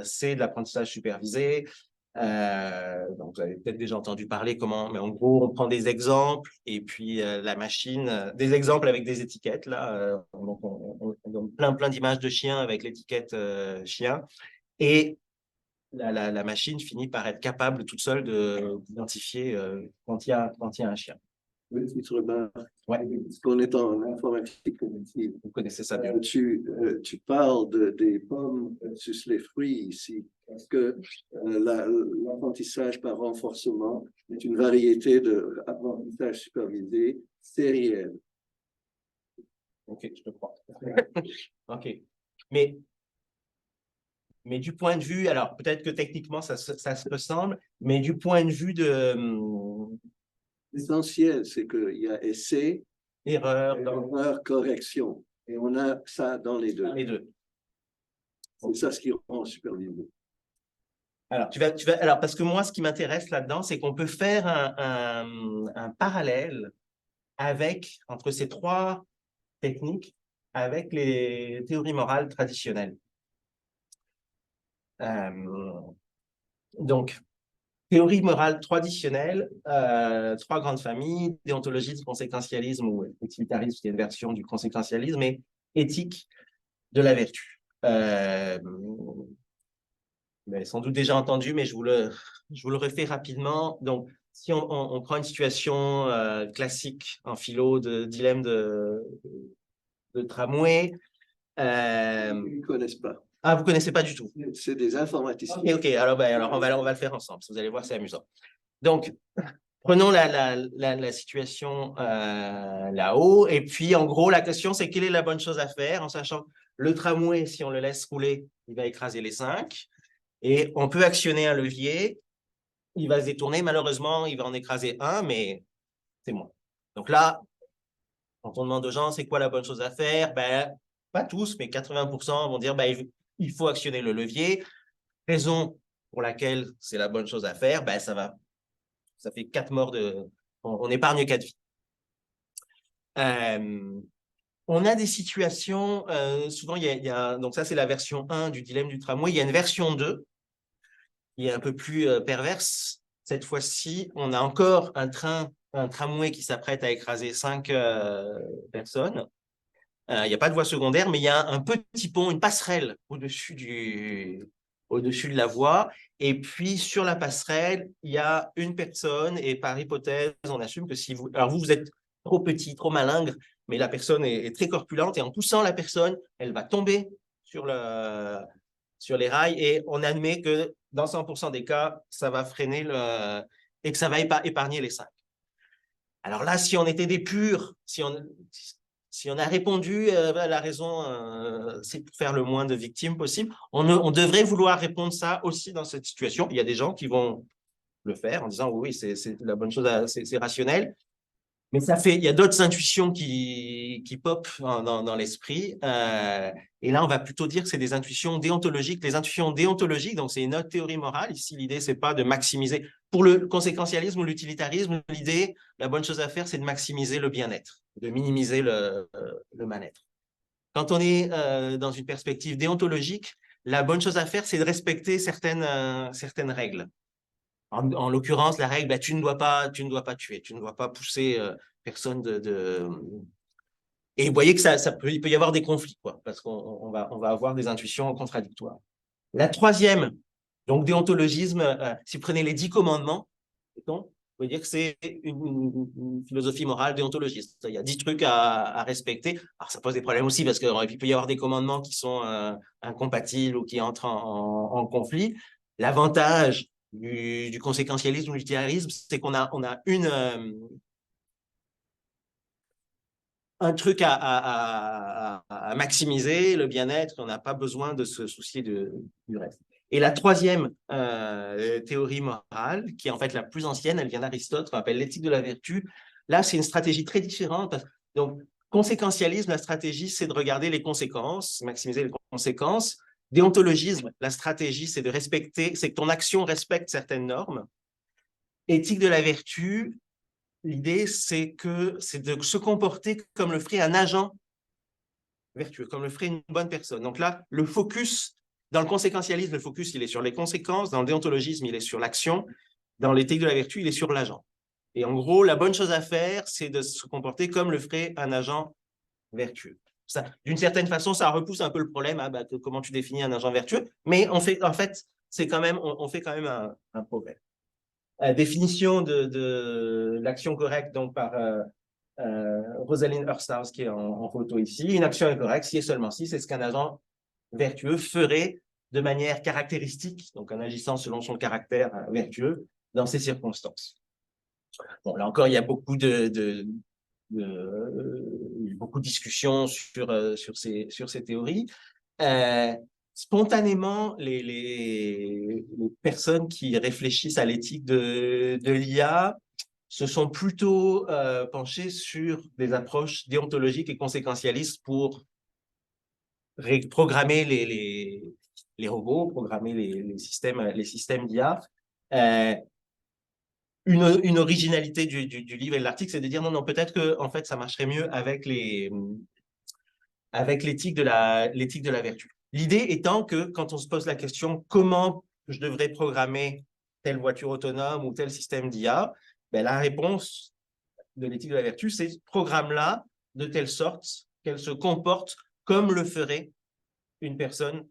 c'est de l'apprentissage supervisé. Donc, vous avez peut-être déjà entendu parler comment, mais en gros, on prend des exemples et puis la machine, des exemples avec des étiquettes, là, donc on donne plein d'images de chiens avec l'étiquette chien, et la machine finit par être capable toute seule d'identifier quand il y a un chien. Oui, petite remarque. Ouais. Parce qu'on est en informatique cognitive. Vous connaissez ça bien. Tu parles des pommes versus les fruits ici. Parce que l'apprentissage par renforcement est une variété d'apprentissage supervisé sériel. Ok, je te crois. Ok. Mais du point de vue, alors peut-être que techniquement ça se ressemble, mais du point de vue de L'essentiel, c'est qu'il y a essai, erreur, erreur, correction. Et on a ça dans les deux. les deux. C'est ça ce qui rend supervisé. Alors, alors, parce que moi, ce qui m'intéresse là-dedans, c'est qu'on peut faire un parallèle entre ces trois techniques avec les théories morales traditionnelles. Donc, théorie morale traditionnelle, trois grandes familles, déontologisme, conséquentialisme ou utilitarisme, qui est une version du conséquentialisme, et éthique de la vertu. Vous l'avez sans doute déjà entendu, mais je vous le refais rapidement. Donc, si on prend une situation classique en philo de dilemme de tramway. Ils ne connaissent pas. Ah, vous ne connaissez pas du tout. C'est des informaticiens. Ok, alors on va le faire ensemble. Vous allez voir, c'est amusant. Donc, prenons la situation là-haut. Et puis, en gros, la question, c'est quelle est la bonne chose à faire, en sachant que le tramway, si on le laisse rouler, il va écraser les 5. Et on peut actionner un levier. Il va se détourner. Malheureusement, il va en écraser un, mais c'est moins. Donc là, quand on demande aux gens, c'est quoi la bonne chose à faire? Ben, pas tous, mais 80% vont dire, ben, il faut actionner le levier. Raison pour laquelle c'est la bonne chose à faire, ben, ça fait 4 morts on épargne 4 vies. On a des situations, souvent, donc ça, c'est la version 1 du dilemme du tramway. Il y a une version 2 qui est un peu plus perverse. Cette fois-ci, on a encore un tramway qui s'apprête à écraser 5 personnes. Il n'y a pas de voie secondaire, mais il y a un petit pont, une passerelle au-dessus de la voie. Et puis, sur la passerelle, il y a une personne. Et par hypothèse, on assume que si vous... Alors, vous êtes trop petit, trop malingre, mais la personne est très corpulente. Et en poussant la personne, elle va tomber sur les rails. Et on admet que dans 100% des cas, ça va freiner et que ça va épargner les 5. Alors là, si on était des purs, si on a répondu, la raison, c'est pour faire le moins de victimes possible, on devrait vouloir répondre ça aussi dans cette situation. Il y a des gens qui vont le faire en disant oui, c'est la bonne chose, c'est rationnel. Mais il y a d'autres intuitions qui pop dans l'esprit. Et là, on va plutôt dire que c'est des intuitions déontologiques. Les intuitions déontologiques, donc c'est une autre théorie morale. Ici, l'idée, c'est pas de maximiser. Pour le conséquentialisme ou l'utilitarisme, l'idée, la bonne chose à faire, c'est de maximiser le bien-être, de minimiser le mal-être. Quand on est dans une perspective déontologique, la bonne chose à faire, c'est de respecter certaines règles. En l'occurrence, la règle, tu ne dois pas tuer, tu ne dois pas pousser personne Et vous voyez que il peut y avoir des conflits, quoi, parce qu'on va avoir des intuitions contradictoires. La troisième, donc déontologisme, si vous prenez les 10 commandements, vous pouvez dire que c'est une philosophie morale déontologiste. Il y a 10 trucs à respecter. Alors, ça pose des problèmes aussi, parce qu'il peut y avoir des commandements qui sont incompatibles ou qui entrent en conflit. L'avantage du conséquentialisme ou du utilitarisme, c'est qu'on a un truc à maximiser, le bien-être, on n'a pas besoin de se soucier du reste. Et la troisième théorie morale, qui est en fait la plus ancienne, elle vient d'Aristote, qu'on appelle l'éthique de la vertu. Là, c'est une stratégie très différente. Donc, conséquentialisme, la stratégie, c'est de regarder les conséquences, maximiser les conséquences. Déontologisme, la stratégie, c'est c'est que ton action respecte certaines normes. Éthique de la vertu, l'idée, c'est de se comporter comme le ferait un agent vertueux, comme le ferait une bonne personne. Donc là, le focus, dans le conséquentialisme, le focus, il est sur les conséquences. Dans le déontologisme, il est sur l'action. Dans l'éthique de la vertu, il est sur l'agent. Et en gros, la bonne chose à faire, c'est de se comporter comme le ferait un agent vertueux. D'une certaine façon, ça repousse un peu le problème, hein, comment tu définis un agent vertueux, mais en fait, c'est quand même, on fait quand même un progrès. Définition de l'action correcte donc par Rosalind Hursthouse qui est en photo ici. Une action est correcte si et seulement si c'est ce qu'un agent vertueux ferait de manière caractéristique, donc en agissant selon son caractère vertueux dans ces circonstances. Bon, là encore, il y a beaucoup beaucoup de discussions sur ces théories. Spontanément, les personnes qui réfléchissent à l'éthique de l'IA se sont plutôt penchées sur des approches déontologiques et conséquentialistes pour programmer les robots, programmer les systèmes d'IA. Une originalité du livre et de l'article, c'est de dire non, peut-être que en fait, ça marcherait mieux avec l'éthique de la vertu. L'idée étant que quand on se pose la question comment je devrais programmer telle voiture autonome ou tel système d'IA, ben, la réponse de l'éthique de la vertu, c'est programme-la de telle sorte qu'elle se comporte comme le ferait une personne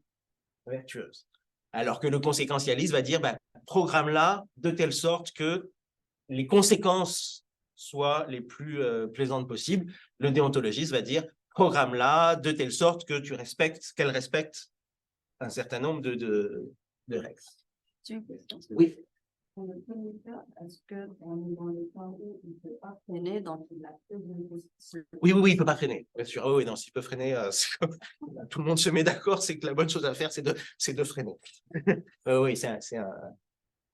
vertueuse. Alors que le conséquentialiste va dire ben, programme-la de telle sorte que les conséquences soient les plus plaisantes possibles. Le déontologiste va dire programme-la de telle sorte que qu'elle respecte un certain nombre de règles. Oui. Dans le premier cas, est-ce qu'on est dans le temps où il ne peut pas freiner dans la Oui, il ne peut pas freiner, bien sûr. Oui, non, s'il peut freiner, tout le monde se met d'accord, c'est que la bonne chose à faire, c'est de freiner. Oui, c'est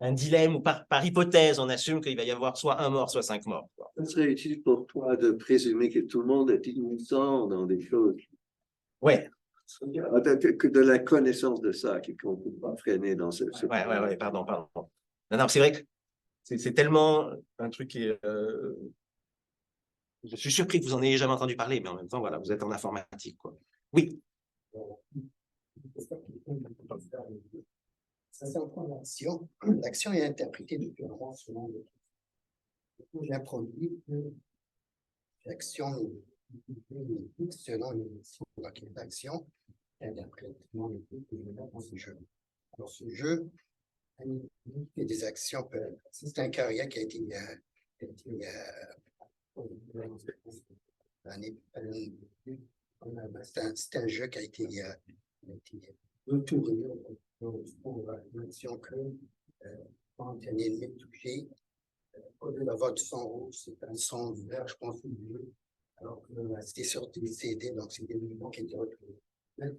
un dilemme où par hypothèse, on assume qu'il va y avoir soit un mort, soit 5 morts. Ce serait utile pour toi de présumer que tout le monde est innocent dans des choses. Oui. Que de la connaissance de ça, qu'on ne peut pas freiner dans ce. Oui, pardon. Non, c'est vrai que c'est tellement un truc qui est. Je suis surpris que vous en ayez jamais entendu parler, mais en même temps, voilà, vous êtes en informatique, quoi. Oui. Ça, c'est encore l'action. L'action est interprétée différemment selon le j'introduis que l'action selon les missions. Donc, l'action est interprétée selon les que je vais mettre dans ce jeu. Alors, ce jeu, il y a des actions. C'est un carrière qui a été c'est un jeu qui a été retourné pour une action que quand un ennemi est touché, au lieu d'avoir du son rouge, c'est un son vert, je pense, bleu. Alors que c'était sur des CD, donc c'est des mouvements qui étaient retrouvés.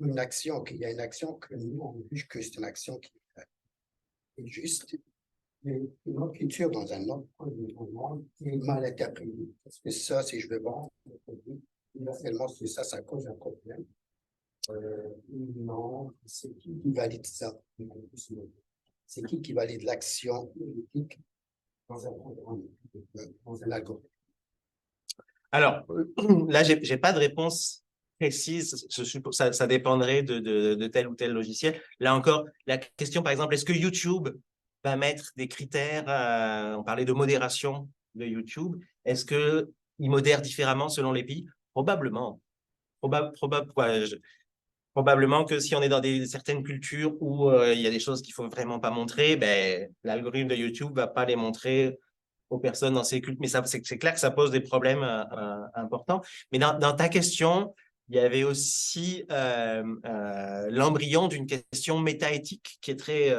Une action, il y a une action que nous, on juge que c'est une action qui est juste, mais une autre culture dans un autre monde qui est mal interprétée. Parce que ça, si je veux vendre le produit, universellement, c'est ça, ça cause un problème. Non, c'est qui valide ça? C'est qui valide l'action politique dans un algorithme? Alors, là, je n'ai pas de réponse précise. Ça dépendrait de tel ou tel logiciel. Là encore, la question, par exemple, est-ce que YouTube va mettre des critères, on parlait de modération de YouTube, est-ce qu'il modère différemment selon les pays? Probablement. Probablement que si on est dans certaines cultures où il y a des choses qu'il ne faut vraiment pas montrer, ben, l'algorithme de YouTube ne va pas les montrer aux personnes dans ces cultes. Mais c'est clair que ça pose des problèmes importants. Mais dans ta question, il y avait aussi l'embryon d'une question métaéthique qui est très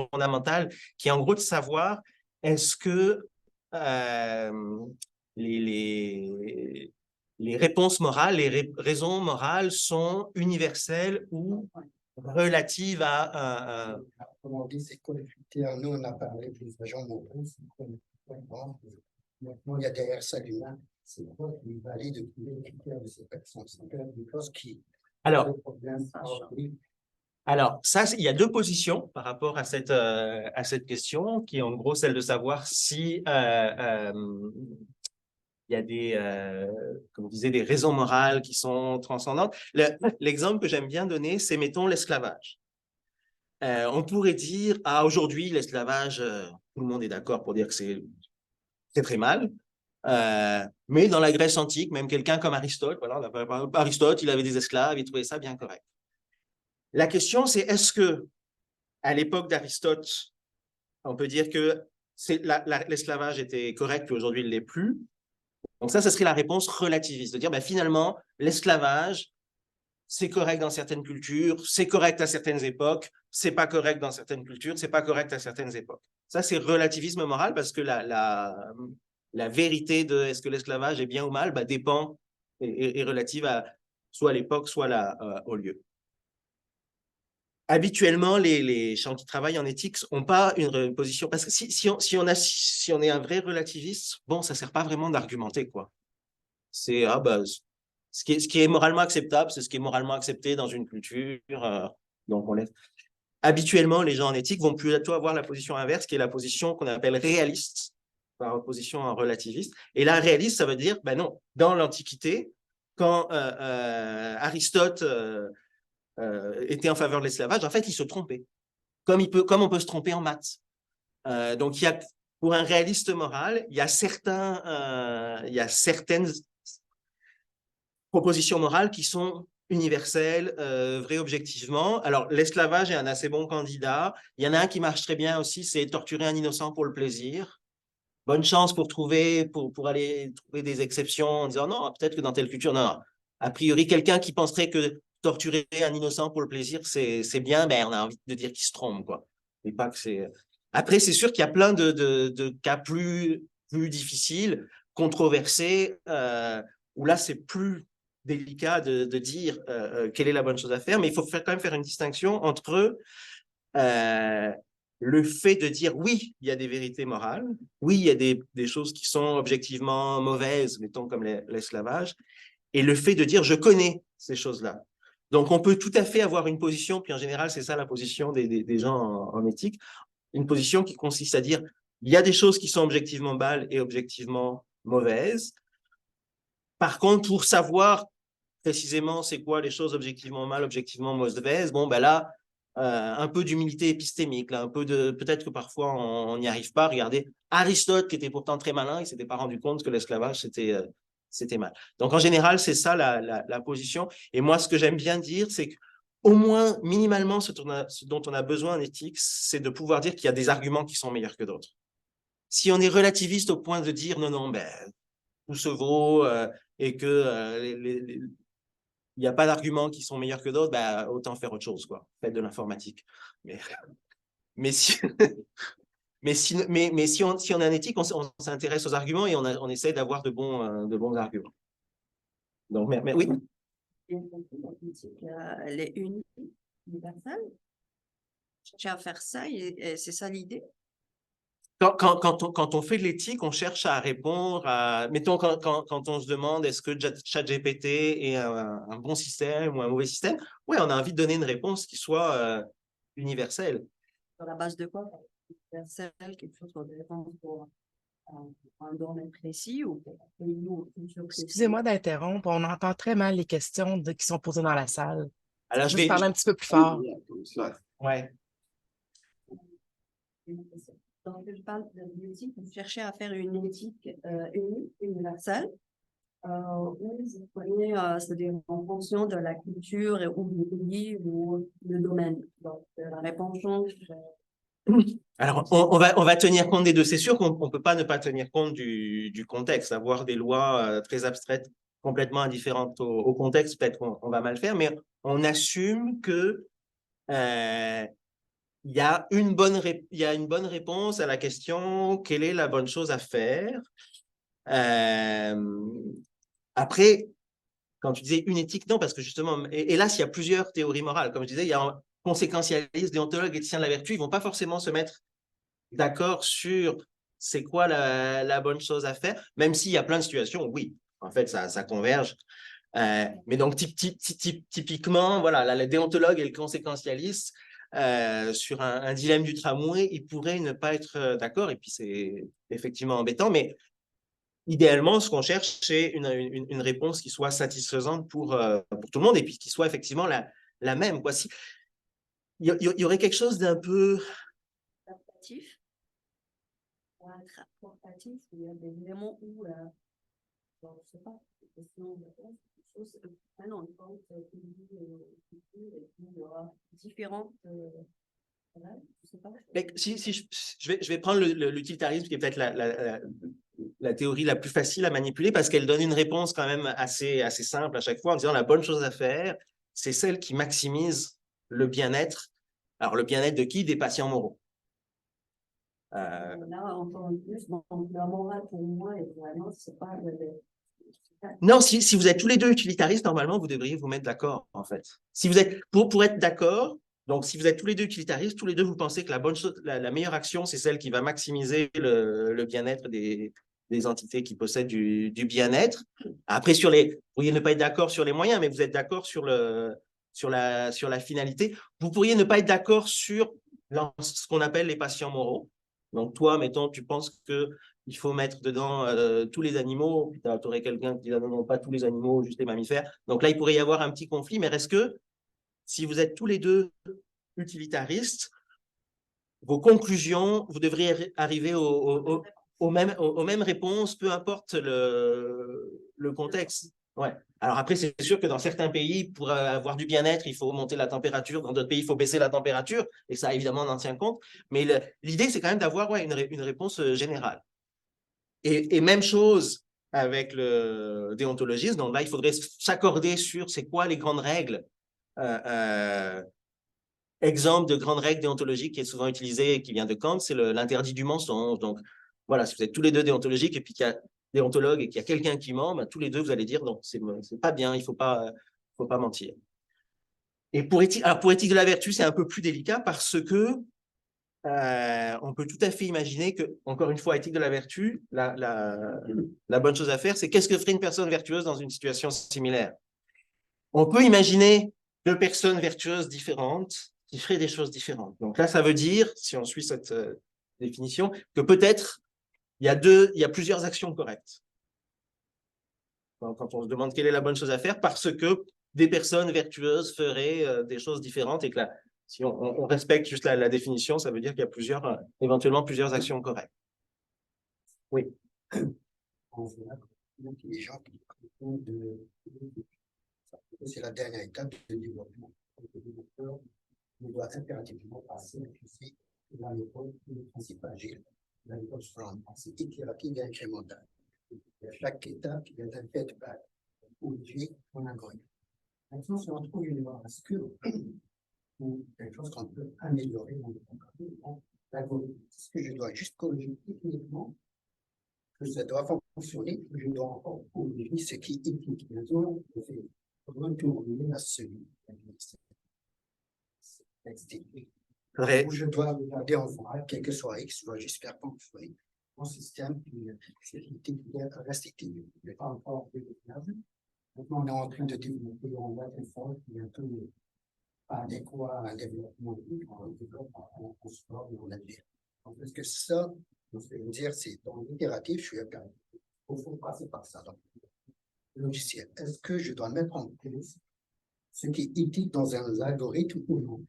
fondamentale, qui est en gros de savoir est-ce que les réponses morales, les raisons morales sont universelles ou relatives à Comment on dit, c'est quoi le critère? Nous, on a parlé des agents moraux. Maintenant, il y a derrière ça l'humain. C'est quoi qui valide les critères de ces personnes? C'est quelque chose qui. Alors, Alors, ça, il y a deux positions par rapport à cette question, qui est en gros celle de savoir si il y a comme on disait, des raisons morales qui sont transcendantes. L'exemple que j'aime bien donner, c'est, mettons, l'esclavage. On pourrait dire, aujourd'hui, l'esclavage, tout le monde est d'accord pour dire que c'est très mal. Mais dans la Grèce antique, même quelqu'un comme Aristote, voilà, Aristote, il avait des esclaves, il trouvait ça bien correct. La question, c'est est-ce que à l'époque d'Aristote, on peut dire que l'esclavage était correct, puis aujourd'hui, il ne l'est plus. Donc ça serait la réponse relativiste, de dire finalement, l'esclavage, c'est correct dans certaines cultures, c'est correct à certaines époques, c'est pas correct dans certaines cultures, c'est pas correct à certaines époques. Ça, c'est relativisme moral parce que la vérité de est-ce que l'esclavage est bien ou mal dépend et relative à soit l'époque, soit au lieu. Habituellement, les gens qui travaillent en éthique n'ont pas une position, parce que si on est un vrai relativiste, bon, ça ne sert pas vraiment d'argumenter, quoi. C'est, ce qui est moralement acceptable, c'est ce qui est moralement accepté dans une culture, donc on laisse. Habituellement, les gens en éthique vont plutôt avoir la position inverse, qui est la position qu'on appelle réaliste, par opposition à relativiste. Et là, réaliste, ça veut dire, non, dans l'Antiquité, quand Aristote était en faveur de l'esclavage, en fait, il se trompait. Comme on peut se tromper en maths. Donc, pour un réaliste moral, il y a certaines propositions morales qui sont universelles, vraies objectivement. Alors, l'esclavage est un assez bon candidat. Il y en a un qui marche très bien aussi, c'est torturer un innocent pour le plaisir. Bonne chance pour aller trouver des exceptions en disant non, peut-être que dans telle culture, non. A priori, quelqu'un qui penserait que torturer un innocent pour le plaisir, c'est bien, on a envie de dire qu'il se trompe, quoi. Et pas que c'est. Après, c'est sûr qu'il y a plein de cas plus difficiles, controversés, où là, c'est plus délicat de dire quelle est la bonne chose à faire, mais il faut quand même faire une distinction entre le fait de dire oui, il y a des vérités morales, oui, il y a des choses qui sont objectivement mauvaises, mettons comme l'esclavage, et le fait de dire je connais ces choses-là. Donc, on peut tout à fait avoir une position, puis en général, c'est ça la position des gens en éthique, une position qui consiste à dire il y a des choses qui sont objectivement mal et objectivement mauvaises. Par contre, pour savoir précisément c'est quoi les choses objectivement mal, objectivement mauvaises, là, un peu d'humilité épistémique, là, peut-être que parfois on n'y arrive pas. Regardez, Aristote, qui était pourtant très malin, il ne s'était pas rendu compte que l'esclavage, c'était mal. Donc, en général, c'est ça la position. Et moi, ce que j'aime bien dire, c'est qu'au moins, minimalement, ce dont on a besoin en éthique, c'est de pouvoir dire qu'il y a des arguments qui sont meilleurs que d'autres. Si on est relativiste au point de dire non, tout se vaut et que il n'y a pas d'arguments qui sont meilleurs que d'autres, autant faire autre chose, quoi. Faites de l'informatique. Mais si on est en éthique, on s'intéresse aux arguments et on essaie d'avoir de bons arguments. Donc, mais oui. Elle est universelle. Chercher à faire ça, et c'est ça l'idée. Quand on fait de l'éthique, on cherche à répondre à… Mettons, quand on se demande est-ce que ChatGPT est un bon système ou un mauvais système, oui, on a envie de donner une réponse qui soit universelle. Sur la base de quoi? Universelle, quelque chose qu'on répond pour un domaine précis ou pour un pays ou une culture précise? Excusez-moi d'interrompre, on entend très mal les questions qui sont posées dans la salle. Alors, je vais parler un petit peu plus fort. Ouais. Donc, je parle de l'éthique, vous cherchez à faire une éthique unique, universelle, où vous prenez, c'est-à-dire en fonction de la culture ou du pays ou le domaine. Donc, la réponse change. Alors, on va tenir compte des deux. C'est sûr qu'on ne peut pas ne pas tenir compte du contexte. Avoir des lois très abstraites, complètement indifférentes au contexte, peut-être qu'on va mal faire, mais on assume que il y a une bonne réponse à la question quelle est la bonne chose à faire. Après, quand tu disais une éthique, non, parce que justement, hélas, il y a plusieurs théories morales. Comme je disais, il y a un conséquentialiste, déontologue, éthicien de la vertu, ils ne vont pas forcément se mettre d'accord sur c'est quoi la bonne chose à faire, même s'il y a plein de situations où oui, en fait, ça converge. Mais donc, typiquement, voilà, le déontologue et le conséquentialiste, sur un dilemme du tramway, ils pourraient ne pas être d'accord, et puis c'est effectivement embêtant, mais idéalement, ce qu'on cherche, c'est une réponse qui soit satisfaisante pour tout le monde, et puis qui soit effectivement la même, quoi. Il y aurait quelque chose d'un peu... Adaptatif. Pour être apportatif, il y a des éléments où, je ne sais pas, question de quelque chose, non, il faut et puis il y aura différentes, voilà, je sais pas. Mais si je vais prendre l'utilitarisme, qui est peut-être la théorie la plus facile à manipuler, parce qu'elle donne une réponse quand même assez simple à chaque fois, en disant la bonne chose à faire, c'est celle qui maximise le bien-être. Alors, le bien-être de qui? Des patients moraux. Là, encore plus, donc, la morale pour moi, est vraiment, c'est pas Non, si vous êtes tous les deux utilitaristes, normalement, vous devriez vous mettre d'accord, en fait. Si vous êtes, pour être d'accord, donc si vous êtes tous les deux utilitaristes, tous les deux, vous pensez que la meilleure action, c'est celle qui va maximiser le bien-être des entités qui possèdent du bien-être. Après, vous pourriez ne pas être d'accord sur les moyens, mais vous êtes d'accord sur la finalité. Vous pourriez ne pas être d'accord sur ce qu'on appelle les patients moraux. Donc, toi, mettons, tu penses qu'il faut mettre dedans tous les animaux, puis tu aurais quelqu'un qui dit non, pas tous les animaux, juste les mammifères. Donc là, il pourrait y avoir un petit conflit, mais reste que si vous êtes tous les deux utilitaristes, vos conclusions, vous devriez arriver aux mêmes réponses, peu importe le contexte. Ouais. Alors après, c'est sûr que dans certains pays, pour avoir du bien-être, il faut monter la température. Dans d'autres pays, il faut baisser la température. Et ça, évidemment, on en tient compte. Mais l'idée, c'est quand même d'avoir une réponse générale. Et même chose avec le déontologisme. Donc là, il faudrait s'accorder sur c'est quoi les grandes règles. Exemple de grande règle déontologique qui est souvent utilisée et qui vient de Kant, c'est l'interdit du mensonge. Donc voilà, si vous êtes tous les deux déontologiques et puis qu'il y a déontologue et qu'il y a quelqu'un qui ment, ben, tous les deux, vous allez dire non, c'est pas bien, il faut pas mentir. Et pour éthique de la vertu, c'est un peu plus délicat parce que on peut tout à fait imaginer que, encore une fois, éthique de la vertu, la bonne chose à faire, c'est qu'est-ce que ferait une personne vertueuse dans une situation similaire? On peut imaginer deux personnes vertueuses différentes qui feraient des choses différentes. Donc là, ça veut dire, si on suit cette définition, que peut-être il y a plusieurs actions correctes. Quand on se demande quelle est la bonne chose à faire, parce que des personnes vertueuses feraient des choses différentes et que là, si on respecte juste la définition, ça veut dire qu'il y a éventuellement plusieurs actions correctes. Oui. Les gens qui c'est la dernière étape du développement. Le développeur doit impérativement passer la méthode du principe agile, la méthode Scrum. C'est itérative et incrémentale. Chaque étape est un feedback produit en algorithme. Maintenant, si on trouve une nuance ou quelque chose qu'on peut améliorer dans l'algorithme, est-ce que je dois juste corriger techniquement que ça doit fonctionner, je dois encore corriger ce qui est éthique. Maintenant, je vais retourner à celui où je dois regarder en voir, quel que soit X, je dois juste faire fonctionner mon système qui reste équilibré. Il n'est pas encore développable. Maintenant, on est en train de développer un effort qui est un peu pas adéquat à un développement. On développe en sport et en agir. Donc, est-ce que ça, je veux dire, c'est dans l'itératif, je suis impératif. Il faut passer par ça. Donc, logiciel. Est-ce que je dois mettre en place ce qui est éthique dans un algorithme ou non?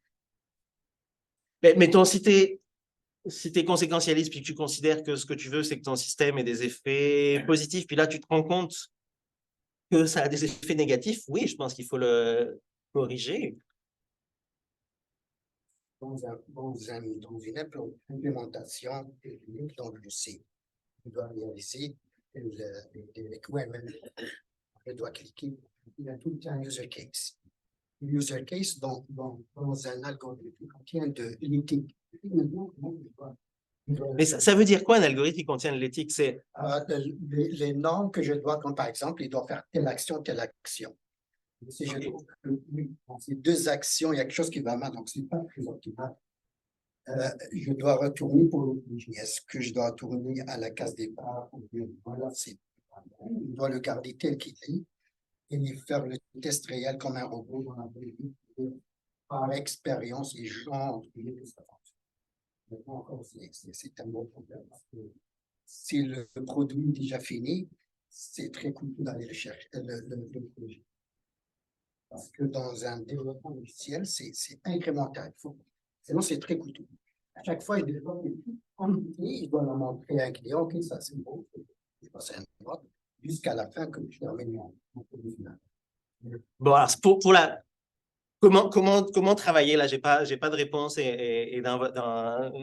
Mais, mettons, si tu es conséquentialiste puis que tu considères que ce que tu veux, c'est que ton système ait des effets positifs, puis là, tu te rends compte que ça a des effets négatifs, oui, je pense qu'il faut le corriger. Dans une implémentation technique, donc je sais, je dois réaliser les requirements, je dois cliquer, il y a tout un user case. Le user case dans un algorithme qui contient de l'éthique. Mais ça veut dire quoi un algorithme qui contient de l'éthique? C'est les normes que je dois, comme par exemple, il doit faire telle action, telle action. Si je trouve que dans ces deux actions, il y a quelque chose qui va mal, donc ce n'est pas très optimal. Je dois retourner pour l'origine. Est-ce que je dois retourner à la case départ? Voilà, je dois le garder tel qu'il est. et faire le test réel comme un robot dans la vraie vie, et par expérience et jugeant que ça fonctionne. Maintenant encore, c'est un bon problème parce que si le produit est déjà fini, c'est très coûteux d'aller le chercher, le projet. Parce que dans un développement logiciel, c'est incrémental. Sinon, c'est très coûteux. À chaque fois, il développe une petite quantité, il doit la montrer à un client, ok, ça c'est bon, je passe à un autre, jusqu'à la fin que je termine mon produit final. Bon, alors, pour la... Comment travailler là? J'ai pas de réponse et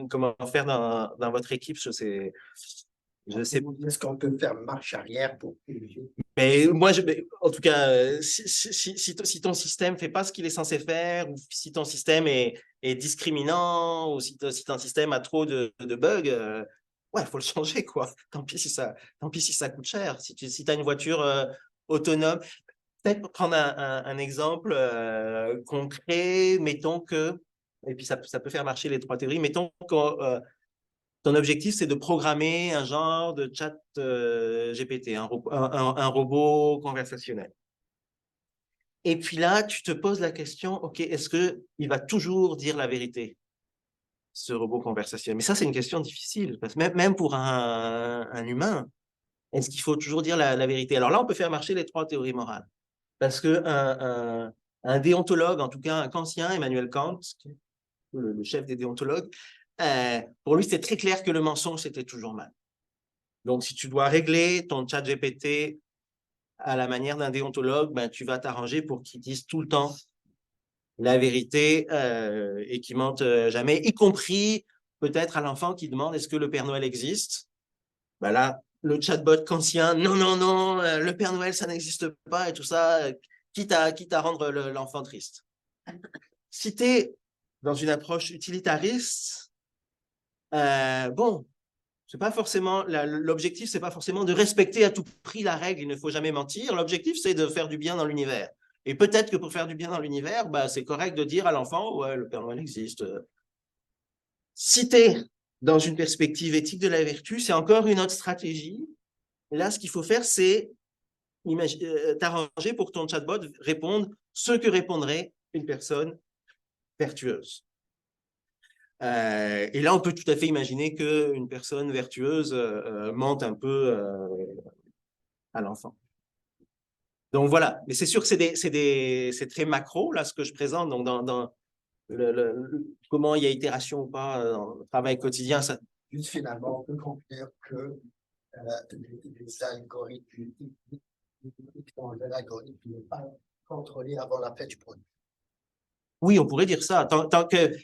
comment faire dans votre équipe, je sais Est-ce qu'on peut faire marche arrière pour... mais moi, en tout cas, si ton système fait pas ce qu'il est censé faire, ou si ton système est discriminant, ou si ton système a trop de bugs, ouais, faut le changer, quoi. Tant pis si ça coûte cher. Si tu as une voiture autonome, peut-être pour prendre un exemple concret, mettons que, et puis ça peut faire marcher les trois théories, mettons que ton objectif, c'est de programmer un genre de chat GPT, un robot conversationnel. Et puis là, tu te poses la question, OK, est-ce qu'il va toujours dire la vérité, ce robot conversationnel? Mais ça, c'est une question difficile, parce que même pour un humain, est-ce qu'il faut toujours dire la vérité? Alors là, on peut faire marcher les trois théories morales. Parce qu'un déontologue, en tout cas un kantien, Emmanuel Kant, le chef des déontologues, pour lui, c'était très clair que le mensonge, c'était toujours mal. Donc, si tu dois régler ton chat GPT à la manière d'un déontologue, ben, tu vas t'arranger pour qu'il dise tout le temps la vérité et qu'il mente jamais, y compris peut-être à l'enfant qui demande est-ce que le Père Noël existe? Ben là, le chatbot kantien, non, non, non, le Père Noël, ça n'existe pas et tout ça, quitte à rendre l'enfant triste. Si tu es dans une approche utilitariste, bon, c'est pas forcément l'objectif, c'est pas forcément de respecter à tout prix la règle, il ne faut jamais mentir. L'objectif, c'est de faire du bien dans l'univers. Et peut-être que pour faire du bien dans l'univers, bah, c'est correct de dire à l'enfant, ouais, le Père Noël existe. Si tu es dans une perspective éthique de la vertu, c'est encore une autre stratégie. Et là, ce qu'il faut faire, c'est t'arranger pour que ton chatbot réponde ce que répondrait une personne vertueuse. Et là, on peut tout à fait imaginer qu'une personne vertueuse mente un peu à l'enfant. Donc voilà, mais c'est sûr que c'est très macro, là, ce que je présente. Donc, dans comment il y a itération ou pas dans le travail quotidien, ça... Juste finalement, on peut conclure que les algorithmes, l'algorithme n'est pas contrôlé avant la fête du produit. Oui, on pourrait dire ça. Tant que...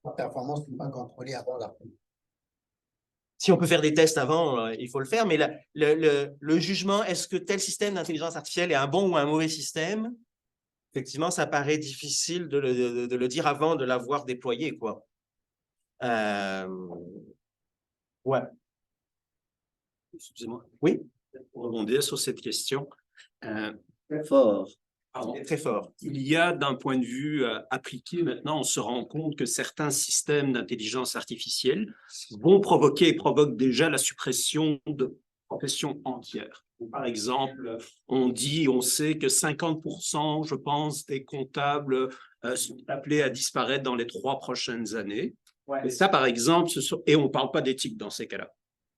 La performance n'est pas contrôlée avant la fête. Si on peut faire des tests avant, il faut le faire, mais le jugement, est-ce que tel système d'intelligence artificielle est un bon ou un mauvais système? Effectivement, ça paraît difficile de le dire avant de l'avoir déployé, quoi. Ouais. Excusez-moi. Oui. Pour rebondir sur cette question. Très fort. Très fort. Il y a, d'un point de vue appliqué, maintenant, on se rend compte que certains systèmes d'intelligence artificielle vont provoquer et provoquent déjà la suppression de professions entières. Par exemple, on sait que 50%, je pense, des comptables sont appelés à disparaître dans les 3 prochaines années. Ouais. Et ça, par exemple, et on ne parle pas d'éthique dans ces cas-là.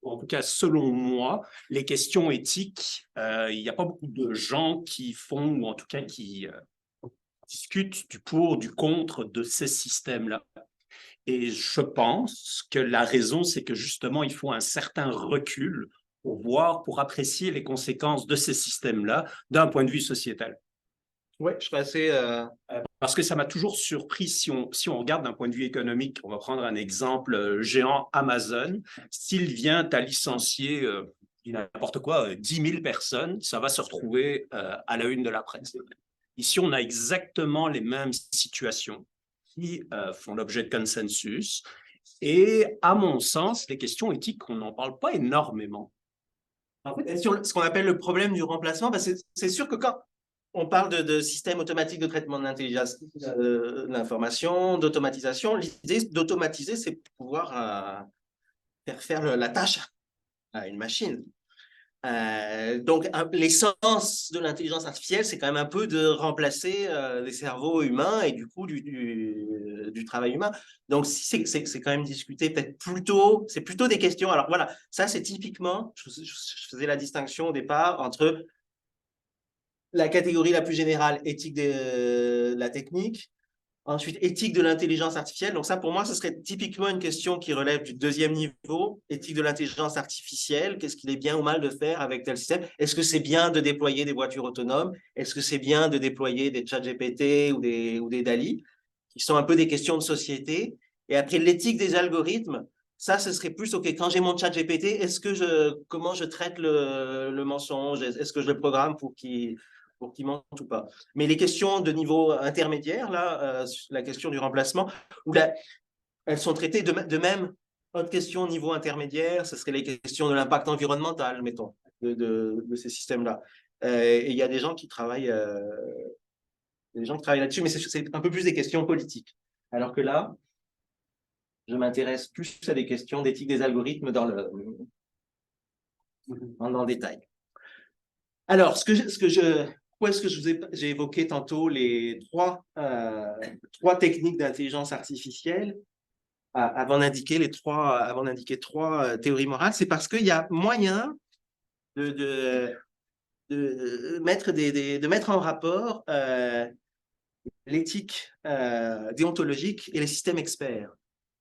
En tout cas, selon moi, les questions éthiques, il n'y a pas beaucoup de gens qui font, ou en tout cas qui discutent du pour, du contre de ces systèmes-là. Et je pense que la raison, c'est que justement, il faut un certain recul pour voir, pour apprécier les conséquences de ces systèmes-là d'un point de vue sociétal. Oui, je serais assez... Parce que ça m'a toujours surpris, si on regarde d'un point de vue économique, on va prendre un exemple géant, Amazon, s'il vient à licencier n'importe quoi, 10 000 personnes, ça va se retrouver à la une de la presse. Ici, on a exactement les mêmes situations qui font l'objet de consensus. Et à mon sens, les questions éthiques, on n'en parle pas énormément. En fait, sur ce qu'on appelle le problème du remplacement, c'est sûr que quand on parle de système automatique de traitement de l'intelligence, de l'information, d'automatisation, l'idée d'automatiser, c'est pouvoir faire la tâche à une machine. Donc, l'essence de l'intelligence artificielle, c'est quand même un peu de remplacer les cerveaux humains et du coup du travail humain. Donc, c'est quand même discuté peut-être plutôt, c'est plutôt des questions. Alors voilà, ça c'est typiquement, je faisais la distinction au départ entre la catégorie la plus générale, éthique de la technique, ensuite, éthique de l'intelligence artificielle. Donc ça, pour moi, ce serait typiquement une question qui relève du deuxième niveau, éthique de l'intelligence artificielle. Qu'est-ce qu'il est bien ou mal de faire avec tel système? Est-ce que c'est bien de déployer des voitures autonomes? Est-ce que c'est bien de déployer des ChatGPT ou des DALI, qui sont un peu des questions de société? Et après, l'éthique des algorithmes, ça, ce serait plus, OK, quand j'ai mon ChatGPT, comment je traite le mensonge? Est-ce que je le programme pour qu'il mente ou pas? Mais les questions de niveau intermédiaire, là, la question du remplacement, elles sont traitées de même. Autre question au niveau intermédiaire, ce serait les questions de l'impact environnemental, mettons, de ces systèmes-là. Et il y a des gens qui travaillent, là-dessus, mais c'est un peu plus des questions politiques. Alors que là, je m'intéresse plus à des questions d'éthique des algorithmes dans le détail. Alors, pourquoi est-ce que j'ai évoqué tantôt les trois techniques d'intelligence artificielle avant d'indiquer trois théories morales? C'est parce qu'il y a moyen de mettre en rapport l'éthique déontologique et les systèmes experts.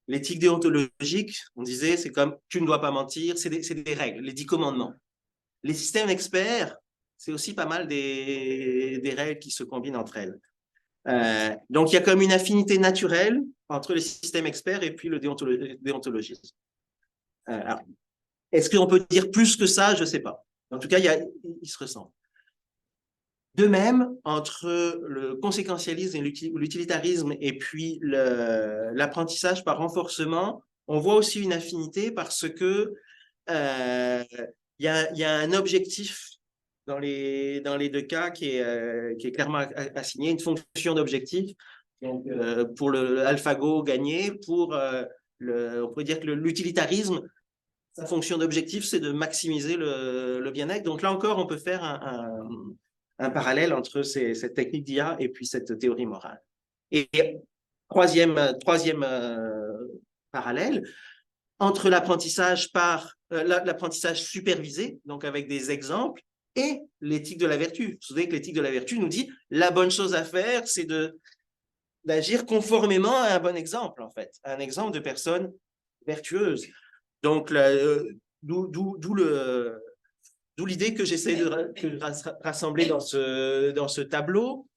L'éthique déontologique, on disait, c'est comme tu ne dois pas mentir, c'est des règles, les 10 commandements. Les systèmes experts, c'est aussi pas mal des règles qui se combinent entre elles. Donc, il y a comme une affinité naturelle entre les systèmes experts et puis le déontologisme. Est-ce qu'on peut dire plus que ça? Je ne sais pas. En tout cas, il se ressemble. De même, entre le conséquentialisme et l'utilitarisme et puis l'apprentissage par renforcement, on voit aussi une affinité parce que il y a un objectif dans les deux cas qui est clairement assigné, une fonction d'objectif. Donc, pour le AlphaGo gagner, on pourrait dire que l'utilitarisme, sa fonction d'objectif, c'est de maximiser le bien-être. Donc là encore, on peut faire un parallèle entre cette technique d'IA et puis cette théorie morale. Et troisième parallèle, entre l'apprentissage l'apprentissage supervisé, donc avec des exemples, et l'éthique de la vertu. Vous savez que l'éthique de la vertu nous dit la bonne chose à faire, c'est d'agir conformément à un bon exemple, en fait, un exemple de personne vertueuse. Donc, d'où l'idée que j'essaie de rassembler dans ce tableau.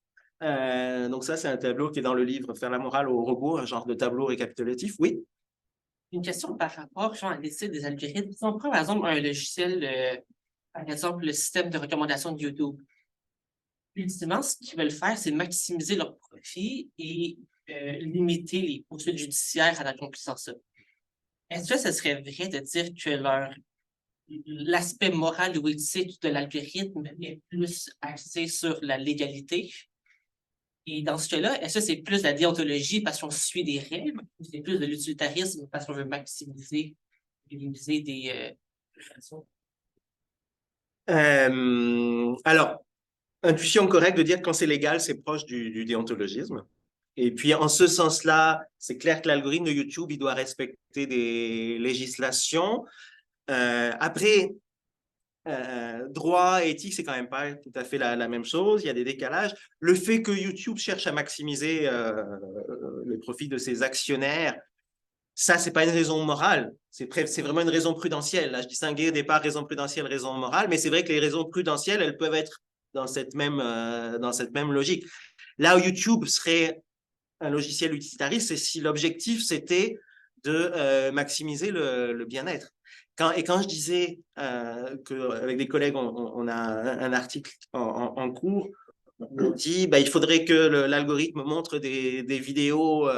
Donc ça, c'est un tableau qui est dans le livre « Faire la morale au robot », un genre de tableau récapitulatif. Oui? Une question par rapport à l'étude des algorithmes. Si on prend par exemple un logiciel, par exemple le système de recommandation de YouTube, ultimement, ce qu'ils veulent faire, c'est maximiser leur profit et limiter les poursuites judiciaires à la conclusion de ça. Est-ce que ce serait vrai de dire que l'aspect moral ou éthique de l'algorithme est plus axé sur la légalité? Et dans ce cas-là, est-ce que c'est plus de la déontologie parce qu'on suit des règles ou c'est plus de l'utilitarisme parce qu'on veut maximiser, minimiser des raisons? Alors, intuition correcte de dire que quand c'est légal, c'est proche du déontologisme. Et puis, en ce sens-là, c'est clair que l'algorithme de YouTube, il doit respecter des législations. Après, droit et éthique, c'est quand même pas tout à fait la même chose. Il y a des décalages. Le fait que YouTube cherche à maximiser les profits de ses actionnaire, ça, c'est pas une raison morale. C'est vraiment une raison prudentielle. Là, je distinguais au départ raison prudentielle, raison morale, mais c'est vrai que les raisons prudentielles, elles peuvent être dans cette même logique. Là où YouTube serait un logiciel utilitariste, c'est si l'objectif, c'était de maximiser le bien-être. Quand je disais qu'avec des collègues, on a un article en cours, on dit il faudrait que l'algorithme montre des vidéos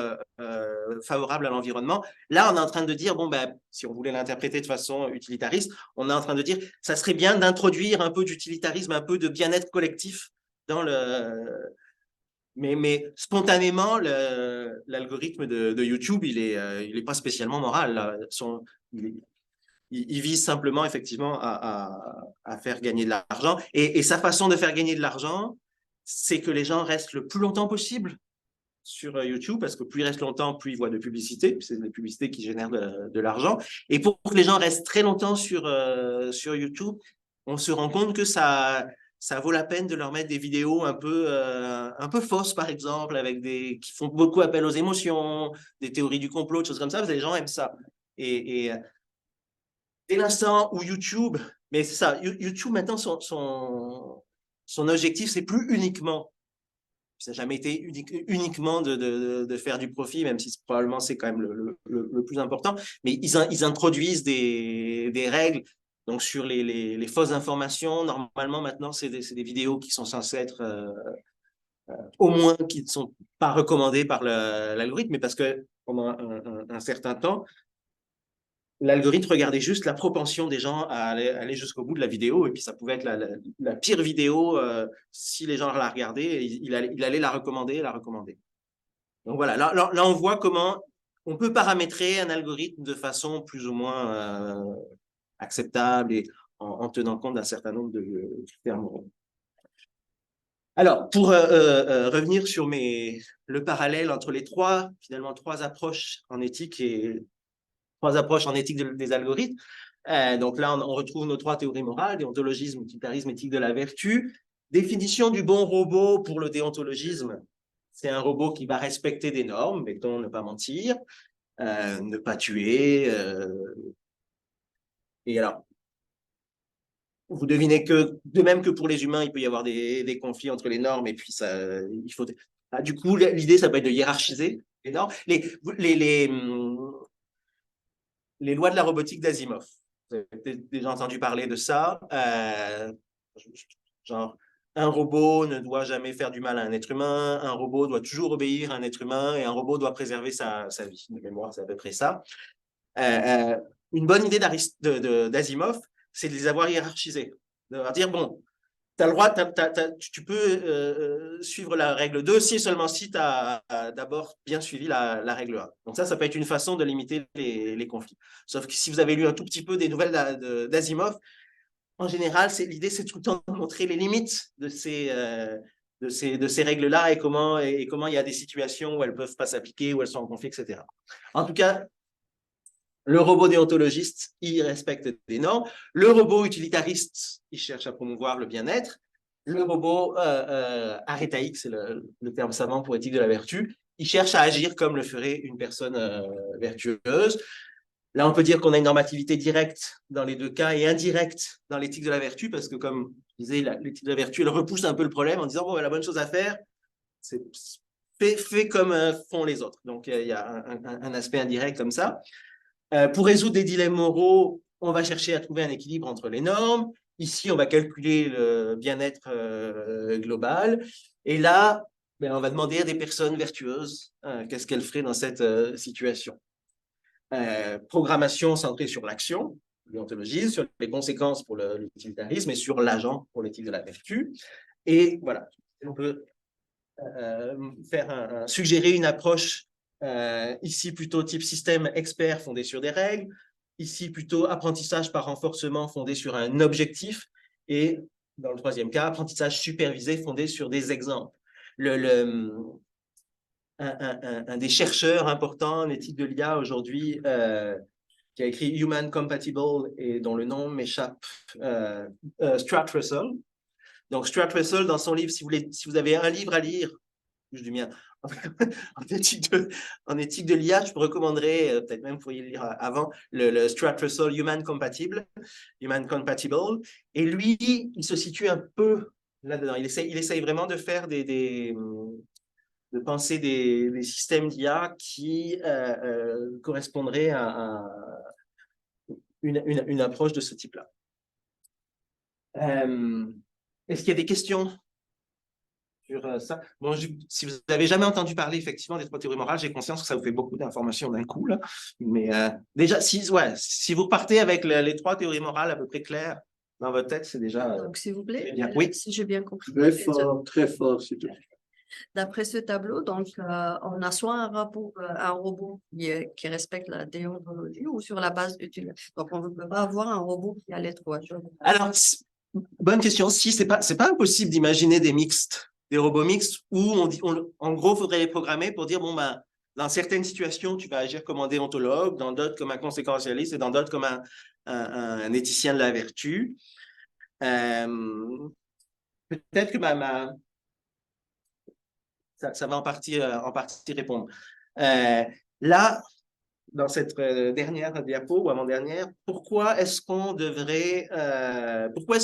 favorables à l'environnement. Là, on est en train de dire, si on voulait l'interpréter de façon utilitariste, on est en train de dire ça serait bien d'introduire un peu d'utilitarisme, un peu de bien-être collectif dans mais spontanément, l'algorithme de YouTube, il est pas spécialement moral. Là. il vise simplement, effectivement, à faire gagner de l'argent. Et sa façon de faire gagner de l'argent, c'est que les gens restent le plus longtemps possible sur YouTube, parce que plus ils restent longtemps, plus ils voient de publicité. C'est les publicités qui génèrent de l'argent. Et pour que les gens restent très longtemps sur YouTube, on se rend compte que ça vaut la peine de leur mettre des vidéos un peu fausses, par exemple, qui font beaucoup appel aux émotions, des théories du complot, des choses comme ça, parce que les gens aiment ça. Et dès l'instant où YouTube, mais c'est ça, YouTube maintenant, son objectif, c'est plus uniquement, ça n'a jamais été uniquement de faire du profit, même si probablement c'est quand même le plus important, mais ils introduisent des règles. Donc, sur les fausses informations, normalement, maintenant, c'est des vidéos qui sont censées être au moins qui ne sont pas recommandées par l'algorithme, mais parce que pendant un certain temps, l'algorithme regardait juste la propension des gens à aller jusqu'au bout de la vidéo, et puis ça pouvait être la pire vidéo si les gens la regardaient, il allait la recommander. Donc voilà, là on voit comment on peut paramétrer un algorithme de façon plus ou moins acceptable et en tenant compte d'un certain nombre de critères moraux. Alors, pour revenir sur le parallèle entre les trois approches en éthique des algorithmes. Donc là, on retrouve nos trois théories morales, déontologisme, utilitarisme, éthique de la vertu. Définition du bon robot pour le déontologisme, c'est un robot qui va respecter des normes, mettons ne pas mentir, ne pas tuer. Et alors, vous devinez que, de même que pour les humains, il peut y avoir des conflits entre les normes, et puis il faut... du coup, l'idée, ça peut être de hiérarchiser les normes. Les lois de la robotique d'Asimov. Vous avez déjà entendu parler de ça. Genre, un robot ne doit jamais faire du mal à un être humain, un robot doit toujours obéir à un être humain, et un robot doit préserver sa vie. De mémoire, c'est à peu près ça. Une bonne idée d'Asimov, c'est de les avoir hiérarchisés. De leur dire, bon, tu as le droit, tu peux suivre la règle 2 seulement si tu as d'abord bien suivi la règle 1. Donc ça peut être une façon de limiter les conflits. Sauf que si vous avez lu un tout petit peu des nouvelles d'Asimov, en général, l'idée, c'est tout le temps de montrer les limites de ces règles-là et comment il y a des situations où elles ne peuvent pas s'appliquer, où elles sont en conflit, etc. En tout cas, le robot déontologiste, il respecte des normes. Le robot utilitariste, il cherche à promouvoir le bien-être. Le robot arhétaïque, c'est le terme savant pour éthique de la vertu, il cherche à agir comme le ferait une personne vertueuse. Là, on peut dire qu'on a une normativité directe dans les deux cas et indirecte dans l'éthique de la vertu, parce que, comme je disais, l'éthique de la vertu, elle repousse un peu le problème en disant, bon, la bonne chose à faire, c'est fait comme font les autres. Donc, il y a un aspect indirect comme ça. Pour résoudre des dilemmes moraux, on va chercher à trouver un équilibre entre les normes. Ici, on va calculer le bien-être global. Et là, on va demander à des personnes vertueuses qu'est-ce qu'elles feraient dans cette situation. Programmation centrée sur l'action, déontologie, sur les conséquences pour l'utilitarisme et sur l'agent pour l'éthique de la vertu. Et voilà, on peut suggérer une approche ici plutôt type système expert fondé sur des règles, ici plutôt apprentissage par renforcement fondé sur un objectif, et dans le troisième cas, apprentissage supervisé fondé sur des exemples. Un des chercheurs importants en éthique de l'IA aujourd'hui, qui a écrit Human Compatible et dont le nom m'échappe, Stuart Russell. Donc Stuart Russell, dans son livre, si vous avez un livre à lire, du mien, en éthique de l'IA, je vous recommanderais, peut-être même vous pourriez le lire avant, le Stuart Russell Human Compatible. Et lui, il se situe un peu là-dedans. Il essaye vraiment de faire de penser des systèmes d'IA qui correspondraient à une approche de ce type-là. Est-ce qu'il y a des questions sur ça? Bon, si vous n'avez jamais entendu parler effectivement des trois théories morales, j'ai conscience que ça vous fait beaucoup d'informations d'un coup, là. Mais déjà, si vous partez avec les trois théories morales à peu près claires dans votre tête, c'est déjà... Donc, s'il vous plaît, bien. Oui. si j'ai bien compris. Très fort, s'il te plaît. D'après ce tableau, donc, on a soit un robot qui respecte la déontologie ou sur la base utile. Donc, on ne peut pas avoir un robot qui a les trois choses. Alors, bonne question. Si, c'est pas impossible d'imaginer des robots mixtes où en gros, il faudrait les programmer pour dire, bon, ben, dans certaines situations, tu vas agir comme un déontologue, dans d'autres comme un conséquentialiste et dans d'autres comme un éthicien de la vertu. Peut-être que ça va en partie répondre. Là, dans cette dernière diapo ou avant-dernière, pourquoi est-ce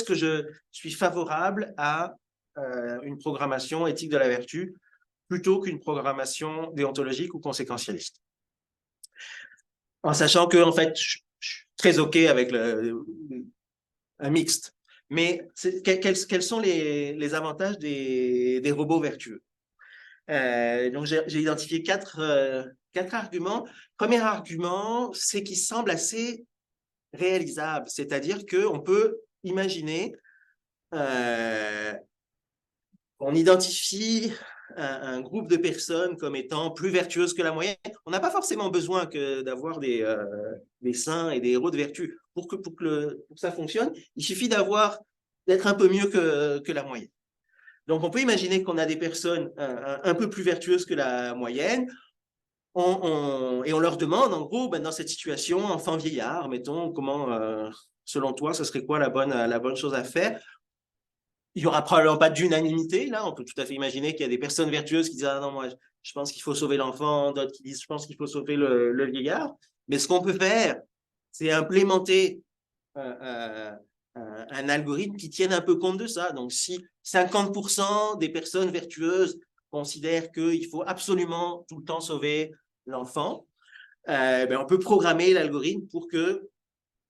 que je suis favorable à une programmation éthique de la vertu plutôt qu'une programmation déontologique ou conséquentialiste? En sachant que, en fait, je suis très OK avec un mixte. Mais quels sont les avantages des robots vertueux? Donc, j'ai identifié quatre arguments. Premier argument, c'est qu'il semble assez réalisable, c'est-à-dire qu'on peut imaginer, on identifie un groupe de personnes comme étant plus vertueuses que la moyenne. On n'a pas forcément besoin d'avoir des saints et des héros de vertu. Pour que ça fonctionne, il suffit d'être un peu mieux que la moyenne. Donc, on peut imaginer qu'on a des personnes un peu plus vertueuses que la moyenne, et on leur demande, en gros, dans cette situation, enfant vieillard, mettons, comment, selon toi, ce serait quoi la bonne chose à faire? Il n'y aura probablement pas d'unanimité, là. On peut tout à fait imaginer qu'il y a des personnes vertueuses qui disent « Ah non, moi, je pense qu'il faut sauver l'enfant », d'autres qui disent « Je pense qu'il faut sauver le vieillard ». Mais ce qu'on peut faire, c'est implémenter un algorithme qui tienne un peu compte de ça. Donc, si 50% des personnes vertueuses considèrent qu'il faut absolument tout le temps sauver l'enfant, on peut programmer l'algorithme pour que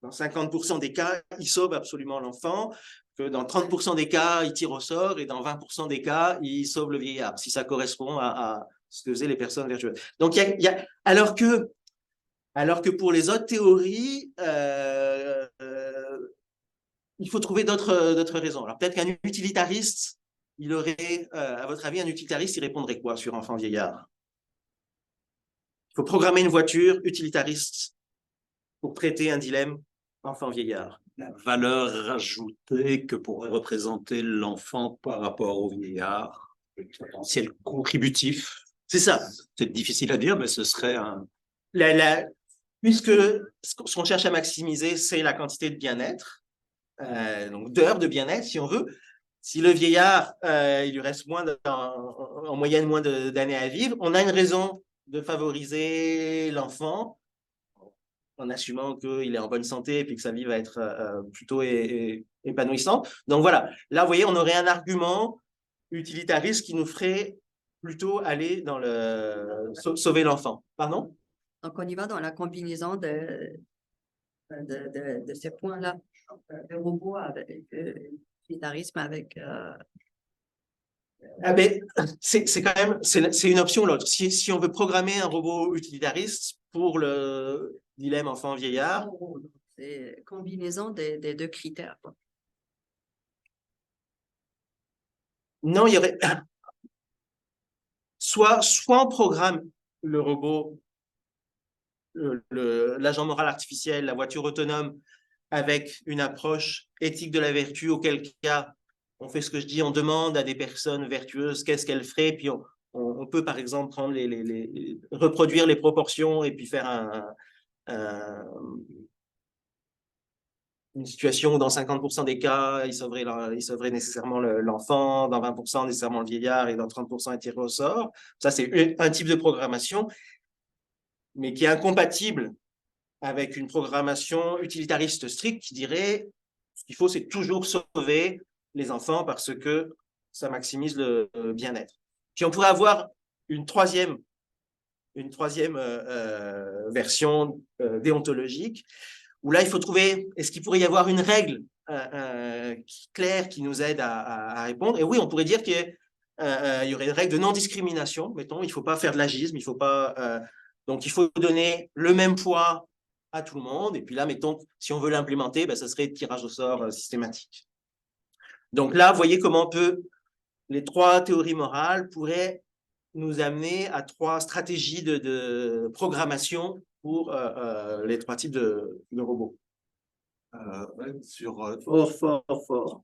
dans 50% des cas, il sauve absolument l'enfant, que dans 30% des cas, il tire au sort, et dans 20% des cas, il sauve le vieillard, si ça correspond à ce que faisaient les personnes vertueuses. Donc, alors que pour les autres théories, il faut trouver d'autres raisons. Alors, peut-être qu'un utilitariste, à votre avis, un utilitariste, il répondrait quoi sur enfant vieillard? Il faut programmer une voiture utilitariste pour traiter un dilemme enfant vieillard. La valeur ajoutée que pourrait représenter l'enfant par rapport au vieillard, le potentiel contributif. C'est ça. C'est difficile à dire, mais ce serait un... Puisque ce qu'on cherche à maximiser, c'est la quantité de bien-être, donc d'heures de bien-être, si on veut. Si le vieillard, il lui reste en moyenne moins d'années à vivre, on a une raison de favoriser l'enfant en assumant qu'il est en bonne santé et puis que sa vie va être plutôt épanouissante. Donc voilà, là, vous voyez, on aurait un argument utilitariste qui nous ferait plutôt aller dans sauver l'enfant. Pardon? Donc, on y va dans la combinaison de ces points-là, le robot avec l'utilitarisme avec... c'est quand même, c'est une option l'autre. Si on veut programmer un robot utilitariste pour le dilemme enfant-vieillard. C'est combinaison des deux critères, quoi. Non, il y aurait... Soit on programme le robot, l'agent moral artificiel, la voiture autonome, avec une approche éthique de la vertu, auquel cas, on fait ce que je dis, on demande à des personnes vertueuses qu'est-ce qu'elles feraient, puis on peut, par exemple, prendre reproduire les proportions et puis faire une situation où dans 50% des cas, il sauverait nécessairement l'enfant, dans 20% nécessairement le vieillard et dans 30% il tirerait au sort. Ça, c'est un type de programmation, mais qui est incompatible avec une programmation utilitariste stricte qui dirait ce qu'il faut, c'est toujours sauver les enfants parce que ça maximise le bien-être. Puis on pourrait avoir une troisième version déontologique, où là, il faut trouver, est-ce qu'il pourrait y avoir une règle claire qui nous aide à répondre? Et oui, on pourrait dire qu'il y aurait une règle de non-discrimination, mettons, il ne faut pas faire de l'agisme, il faut pas... donc, il faut donner le même poids à tout le monde, et puis là, mettons, si on veut l'implémenter, ça serait tirage au sort systématique. Donc là, vous voyez comment on peut les 3 théories morales pourraient nous amener à 3 stratégies de programmation pour les 3 types de robots. Ouais, Fort.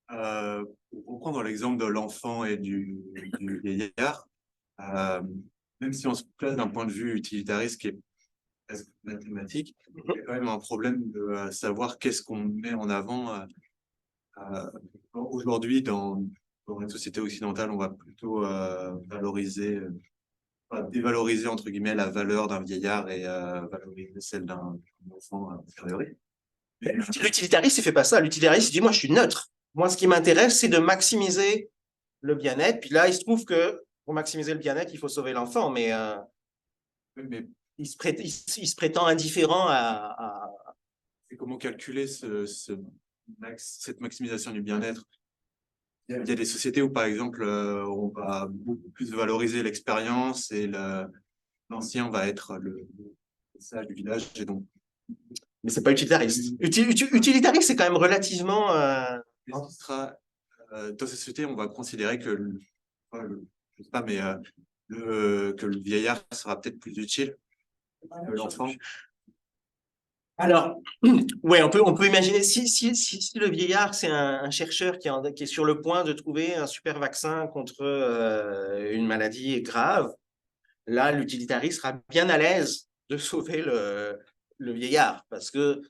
pour reprendre l'exemple de l'enfant et du vieillard, même si on se place d'un point de vue utilitariste qui est presque mathématique, il y a quand même un problème de savoir qu'est-ce qu'on met en avant. Aujourd'hui, dans la société occidentale, on va plutôt valoriser, dévaloriser entre guillemets la valeur d'un vieillard et valoriser celle d'un enfant a priori. L'utilitariste, il ne fait pas ça. L'utilitariste, il dit, moi, je suis neutre. Moi, ce qui m'intéresse, c'est de maximiser le bien-être. Puis là, il se trouve que pour maximiser le bien-être, il faut sauver l'enfant, mais, Oui, mais il se prétend indifférent c'est comment calculer cette maximisation du bien-être? Il y a des sociétés où, par exemple, on va beaucoup plus valoriser l'expérience et l'ancien va être le sage du village. Et donc, Mais c'est pas utilitariste. Utilitariste, c'est quand même relativement... qu'est-ce qui sera, dans cette société, on va considérer que, je sais pas, mais que le vieillard sera peut-être plus utile que l'enfant. Alors, ouais, on peut imaginer, si le vieillard, c'est un chercheur qui est sur le point de trouver un super vaccin contre une maladie grave, là, l'utilitariste sera bien à l'aise de sauver le vieillard, parce que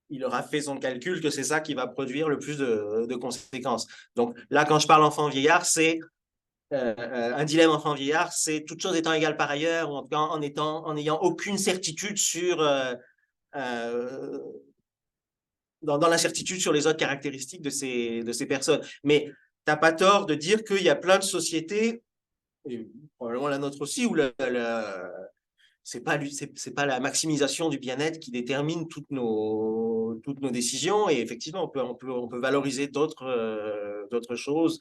il aura fait son calcul que c'est ça qui va produire le plus de conséquences. Donc là, quand je parle enfant-vieillard, c'est un dilemme enfant-vieillard, c'est toute chose étant égale par ailleurs, ou en tout cas en n'ayant aucune certitude sur... dans l'incertitude sur les autres caractéristiques de ces personnes. Mais tu n'as pas tort de dire qu'il y a plein de sociétés, et probablement la nôtre aussi, où c'est pas la maximisation du bien-être qui détermine toutes nos décisions. Et effectivement, on peut valoriser d'autres choses.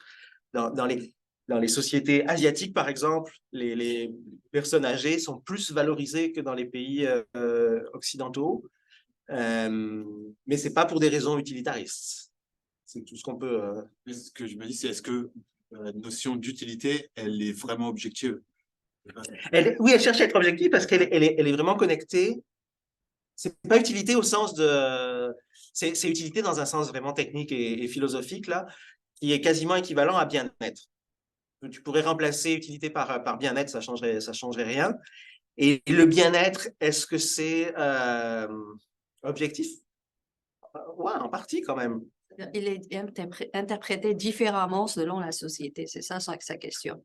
Dans les sociétés asiatiques, par exemple, les personnes âgées sont plus valorisées que dans les pays occidentaux. Mais ce n'est pas pour des raisons utilitaristes. C'est tout ce qu'on peut... Ce que je me dis, c'est est-ce que la notion d'utilité, elle est vraiment objective? Oui, elle cherche à être objective parce qu'elle est vraiment connectée. Ce n'est pas utilité au sens de... C'est utilité dans un sens vraiment technique et philosophique, là, qui est quasiment équivalent à bien-être. Tu pourrais remplacer utilité par bien-être, ça changerait rien. Et le bien-être, est-ce que c'est objectif? Ouais, en partie quand même. Il est interprété différemment selon la société, c'est ça sa question.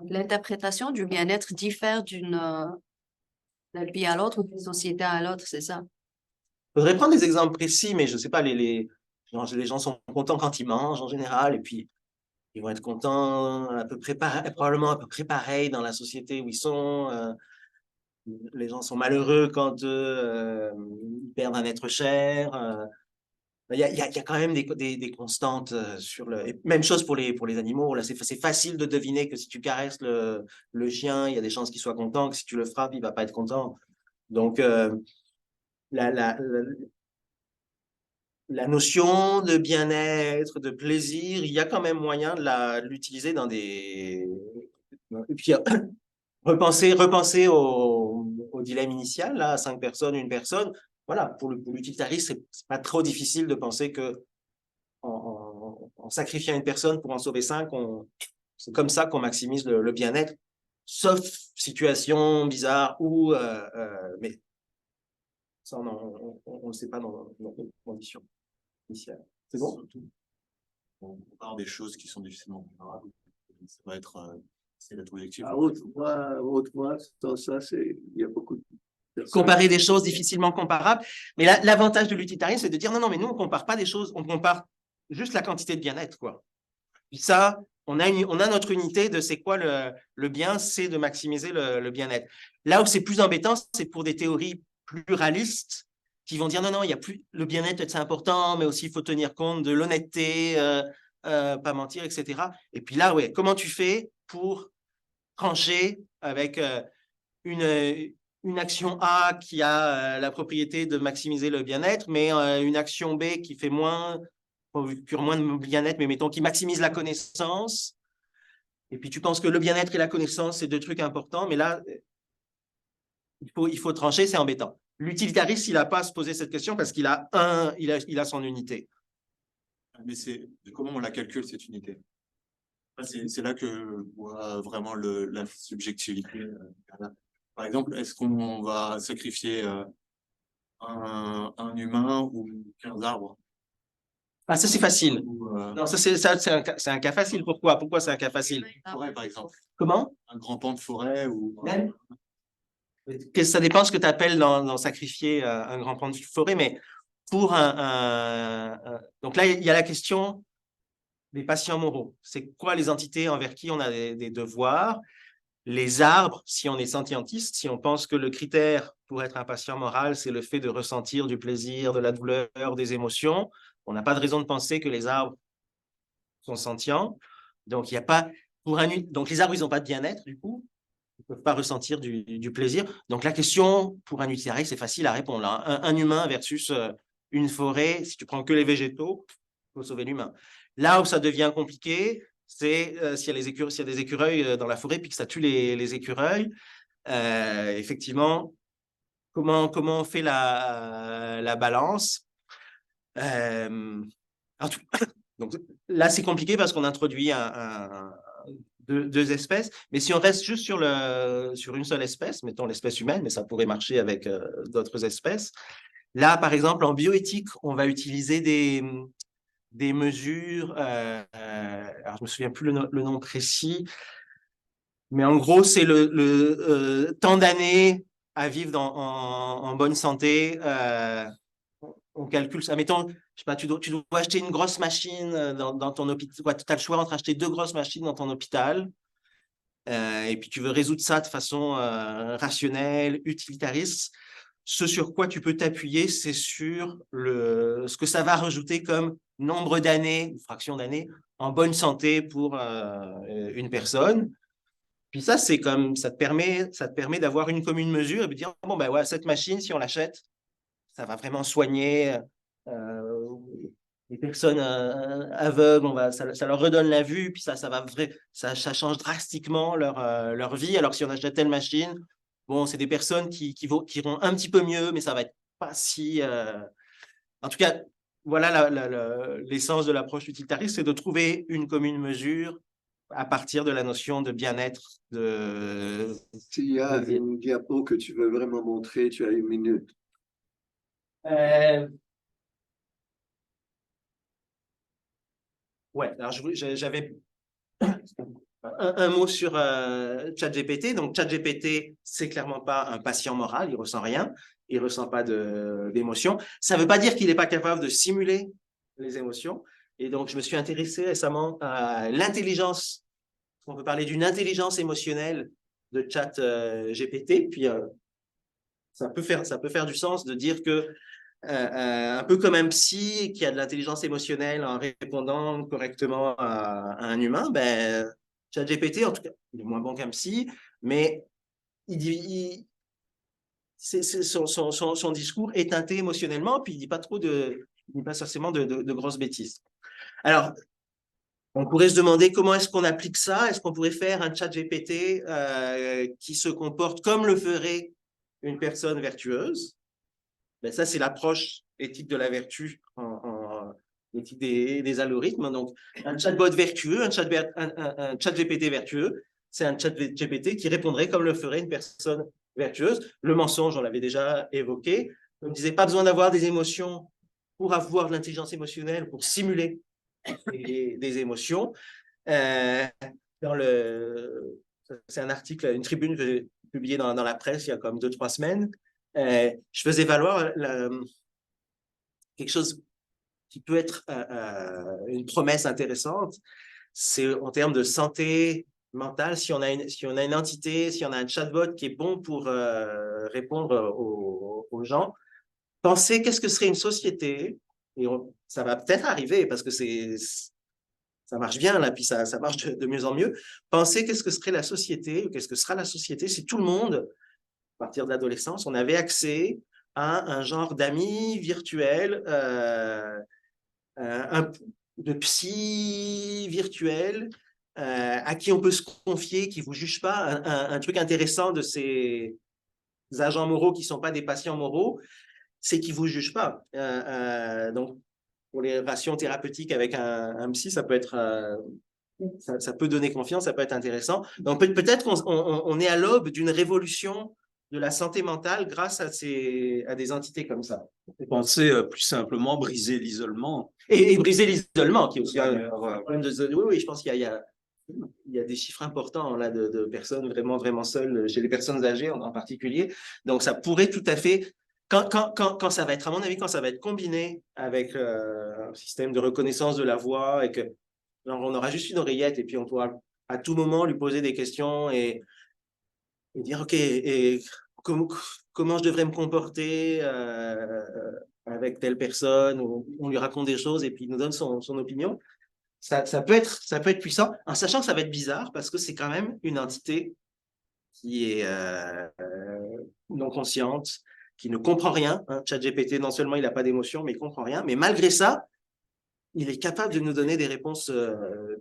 L'interprétation du bien-être diffère d'un pays à l'autre ou d'une société à l'autre, c'est ça? Il faudrait prendre des exemples précis, mais je ne sais pas, les gens sont contents quand ils mangent en général, et puis ils vont être contents probablement à peu près pareil dans la société où ils sont. Les gens sont malheureux quand ils perdent un être cher. Il y a quand même des constantes sur le... Et même chose pour les animaux. Là, c'est facile de deviner que si tu caresses le chien, il y a des chances qu'il soit content, que si tu le frappes, il ne va pas être content. Donc, la notion de bien-être, de plaisir, il y a quand même moyen de l'utiliser dans des... Et puis, repenser au dilemme initial, là, à 5 personnes, 1 personne. Voilà, pour l'utilitariste, c'est pas trop difficile de penser que en sacrifiant 1 personne pour en sauver 5, c'est comme ça qu'on maximise le bien-être, sauf situation bizarre ou mais ça, on ne sait pas dans nos conditions initiales. C'est bon? On parle des choses qui sont difficilement comparables. Ça va être c'est notre objectif. Autrement, ça, il y a beaucoup de... Comparer des choses difficilement comparables. Mais l'avantage de l'utilitarisme, c'est de dire non, mais nous, on ne compare pas des choses, on compare juste la quantité de bien-être, quoi. Puis ça, on a notre unité de c'est quoi le bien, c'est de maximiser le bien-être. Là où c'est plus embêtant, c'est pour des théories pluralistes qui vont dire non, il y a plus le bien-être, c'est important, mais aussi il faut tenir compte de l'honnêteté, pas mentir, etc. Et puis là, ouais, comment tu fais pour trancher avec une action A qui a la propriété de maximiser le bien-être, mais une action B qui fait moins purement de bien-être, mais mettons qui maximise la connaissance. Et puis tu penses que le bien-être et la connaissance, c'est deux trucs importants, mais là, il faut trancher, c'est embêtant. L'utilitariste, il n'a pas à se poser cette question parce qu'il a son unité. Mais c'est comment on la calcule, cette unité? C'est là que je vois vraiment la subjectivité. Par exemple, est-ce qu'on va sacrifier un humain ou 15 arbres? Ah, ça, c'est facile. Non, ça, c'est un cas facile. Pourquoi c'est un cas facile? Une forêt, par exemple. Comment? Un grand pan de forêt ou... Même? Ça dépend ce que tu appelles dans sacrifier un grand pan de forêt, mais pour donc là, il y a la question des patients moraux. C'est quoi les entités envers qui on a des devoirs? Les arbres, si on est sentientiste, si on pense que le critère pour être un patient moral, c'est le fait de ressentir du plaisir, de la douleur, des émotions, on n'a pas de raison de penser que les arbres sont sentients. Donc, il n'y a pas... Donc, les arbres, ils n'ont pas de bien-être, du coup. Ils ne peuvent pas ressentir du plaisir. Donc, la question pour un utilitariste, c'est facile à répondre. Là. Un humain versus une forêt, si tu prends que les végétaux, il faut sauver l'humain. Là où ça devient compliqué, c'est s'il y a des écureuils dans la forêt puis que ça tue les écureuils. Effectivement, comment on fait la balance? Donc, là, c'est compliqué parce qu'on introduit deux espèces. Mais si on reste juste sur une seule espèce, mettons l'espèce humaine, mais ça pourrait marcher avec d'autres espèces. Là, par exemple, en bioéthique, on va utiliser des mesures, alors je ne me souviens plus le nom précis, mais en gros, c'est le temps d'années à vivre en bonne santé. On calcule ça. Mettons, je sais pas, tu dois acheter une grosse machine dans ton hôpital. Tu as le choix entre acheter 2 grosses machines dans ton hôpital et puis tu veux résoudre ça de façon rationnelle, utilitariste. Ce sur quoi tu peux t'appuyer, c'est sur ce que ça va rajouter comme nombre d'années, fraction d'années, en bonne santé pour une personne. Puis ça, c'est comme ça te permet d'avoir une commune mesure et de dire bon ben ouais, cette machine, si on l'achète, ça va vraiment soigner les personnes aveugles, ça leur redonne la vue, puis ça change drastiquement leur vie. Alors si on achète telle machine, bon, c'est des personnes qui iront un petit peu mieux, mais ça va être pas si... En tout cas, voilà l'essence de l'approche utilitariste, c'est de trouver une commune mesure à partir de la notion de bien-être. S'il y a une diapo que tu veux vraiment montrer, tu as 1 minute. Ouais, alors j'avais un mot sur ChatGPT. Donc, ChatGPT, c'est clairement pas un patient moral, il ressent rien, il ressent pas d'émotion. Ça veut pas dire qu'il n'est pas capable de simuler les émotions. Et donc, je me suis intéressé récemment à l'intelligence. On peut parler d'une intelligence émotionnelle de ChatGPT. Puis, ça peut faire du sens de dire que un peu comme un psy qui a de l'intelligence émotionnelle en répondant correctement à un humain, ben, ChatGPT, en tout cas, il est moins bon qu'un psy, mais son discours est teinté émotionnellement, puis il ne dit pas forcément de grosses bêtises. Alors, on pourrait se demander comment est-ce qu'on applique ça? Est-ce qu'on pourrait faire un ChatGPT qui se comporte comme le ferait une personne vertueuse? Ben ça, c'est l'approche éthique de la vertu en éthique des algorithmes. Donc, un chatbot vertueux, un ChatGPT vertueux, c'est un ChatGPT qui répondrait comme le ferait une personne vertueuse. Le mensonge, on l'avait déjà évoqué. On disait pas besoin d'avoir des émotions pour avoir de l'intelligence émotionnelle, pour simuler des émotions. C'est un article, une tribune que j'ai publiée dans la presse il y a comme 2-3 semaines. Je faisais valoir quelque chose qui peut être une promesse intéressante, c'est en termes de santé mentale, si on a une entité, si on a un chatbot qui est bon pour répondre aux gens, pensez qu'est-ce que serait une société, et ça va peut-être arriver parce que ça marche bien là, puis ça marche de mieux en mieux. Pensez qu'est-ce que serait la société, ou qu'est-ce que sera la société si tout le monde, à partir de l'adolescence, on avait accès à un genre d'amis virtuels de psy virtuel à qui on peut se confier, qui ne vous juge pas. Un truc intéressant de ces agents moraux qui ne sont pas des patients moraux, c'est qu'ils ne vous jugent pas. Donc, pour les relations thérapeutiques avec un psy, ça peut être... ça peut donner confiance, ça peut être intéressant. Donc, peut-être qu'on est à l'aube d'une révolution de la santé mentale grâce à des entités comme ça. Pensez plus simplement briser l'isolement. Et briser l'isolement, qui est aussi un problème de... Oui, je pense qu'il y a des chiffres importants là, de personnes vraiment seules, chez les personnes âgées en particulier. Donc, ça pourrait tout à fait... Quand ça va être, à mon avis, quand ça va être combiné avec un système de reconnaissance de la voix et que genre, on aura juste une oreillette et puis on pourra à tout moment lui poser des questions et dire, OK, et comment je devrais me comporter avec telle personne, ou on lui raconte des choses et puis il nous donne son opinion. Ça peut être puissant, en sachant que ça va être bizarre parce que c'est quand même une entité qui est non consciente, qui ne comprend rien. Hein. ChatGPT, non seulement il n'a pas d'émotion, mais il ne comprend rien. Mais malgré ça, il est capable de nous donner des réponses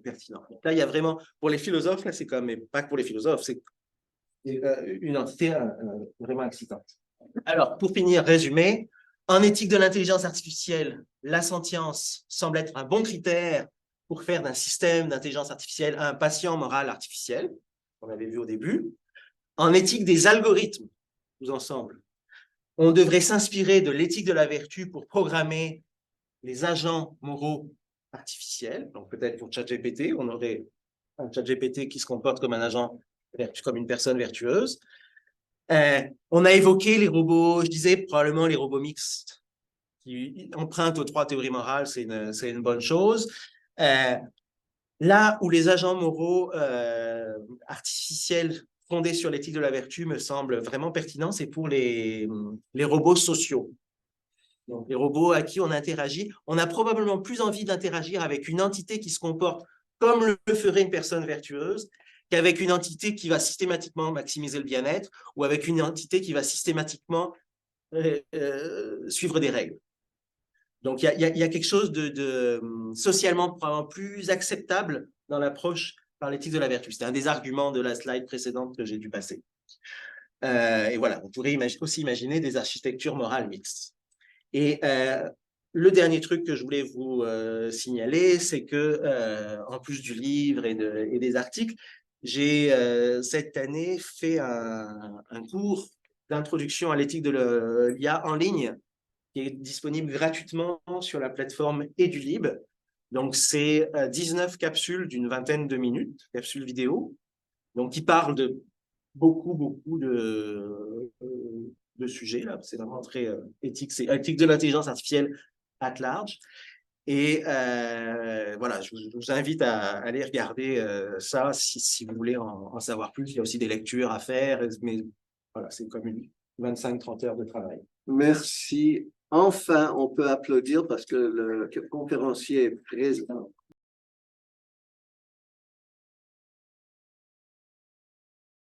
pertinentes. Donc là, il y a vraiment, pour les philosophes, là, c'est quand même, pas que pour les philosophes, c'est une entité vraiment excitante. Alors, pour finir, résumé, en éthique de l'intelligence artificielle, la sentience semble être un bon critère pour faire d'un système d'intelligence artificielle un patient moral artificiel, on avait vu au début. En éthique des algorithmes, tous ensemble, on devrait s'inspirer de l'éthique de la vertu pour programmer les agents moraux artificiels. Donc peut-être pour ChatGPT, on aurait un ChatGPT qui se comporte comme un agent comme une personne vertueuse. On a évoqué les robots, je disais probablement les robots mixtes qui empruntent aux 3 théories morales, c'est une bonne chose. Là où les agents moraux artificiels fondés sur l'éthique de la vertu me semblent vraiment pertinents, c'est pour les robots sociaux. Donc, les robots à qui on interagit, on a probablement plus envie d'interagir avec une entité qui se comporte comme le ferait une personne vertueuse qu'avec une entité qui va systématiquement maximiser le bien-être ou avec une entité qui va systématiquement suivre des règles. Donc, il y a quelque chose de socialement probablement plus acceptable dans l'approche par l'éthique de la vertu. C'était un des arguments de la slide précédente que j'ai dû passer. Et voilà, on pourrait aussi imaginer des architectures morales mixtes. Et le dernier truc que je voulais vous signaler, c'est que en plus du livre et des articles, j'ai cette année fait un cours d'introduction à l'éthique de l'IA en ligne qui est disponible gratuitement sur la plateforme Edulib. Donc, c'est 19 capsules d'une vingtaine de minutes, capsules vidéo, donc qui parlent de beaucoup de sujets. Là, c'est vraiment très éthique, c'est éthique de l'intelligence artificielle at large. Et voilà, je vous invite à aller regarder ça si vous voulez en savoir plus. Il y a aussi des lectures à faire, mais voilà, c'est comme une 25-30 heures de travail. Merci. Enfin, on peut applaudir parce que le conférencier est présent.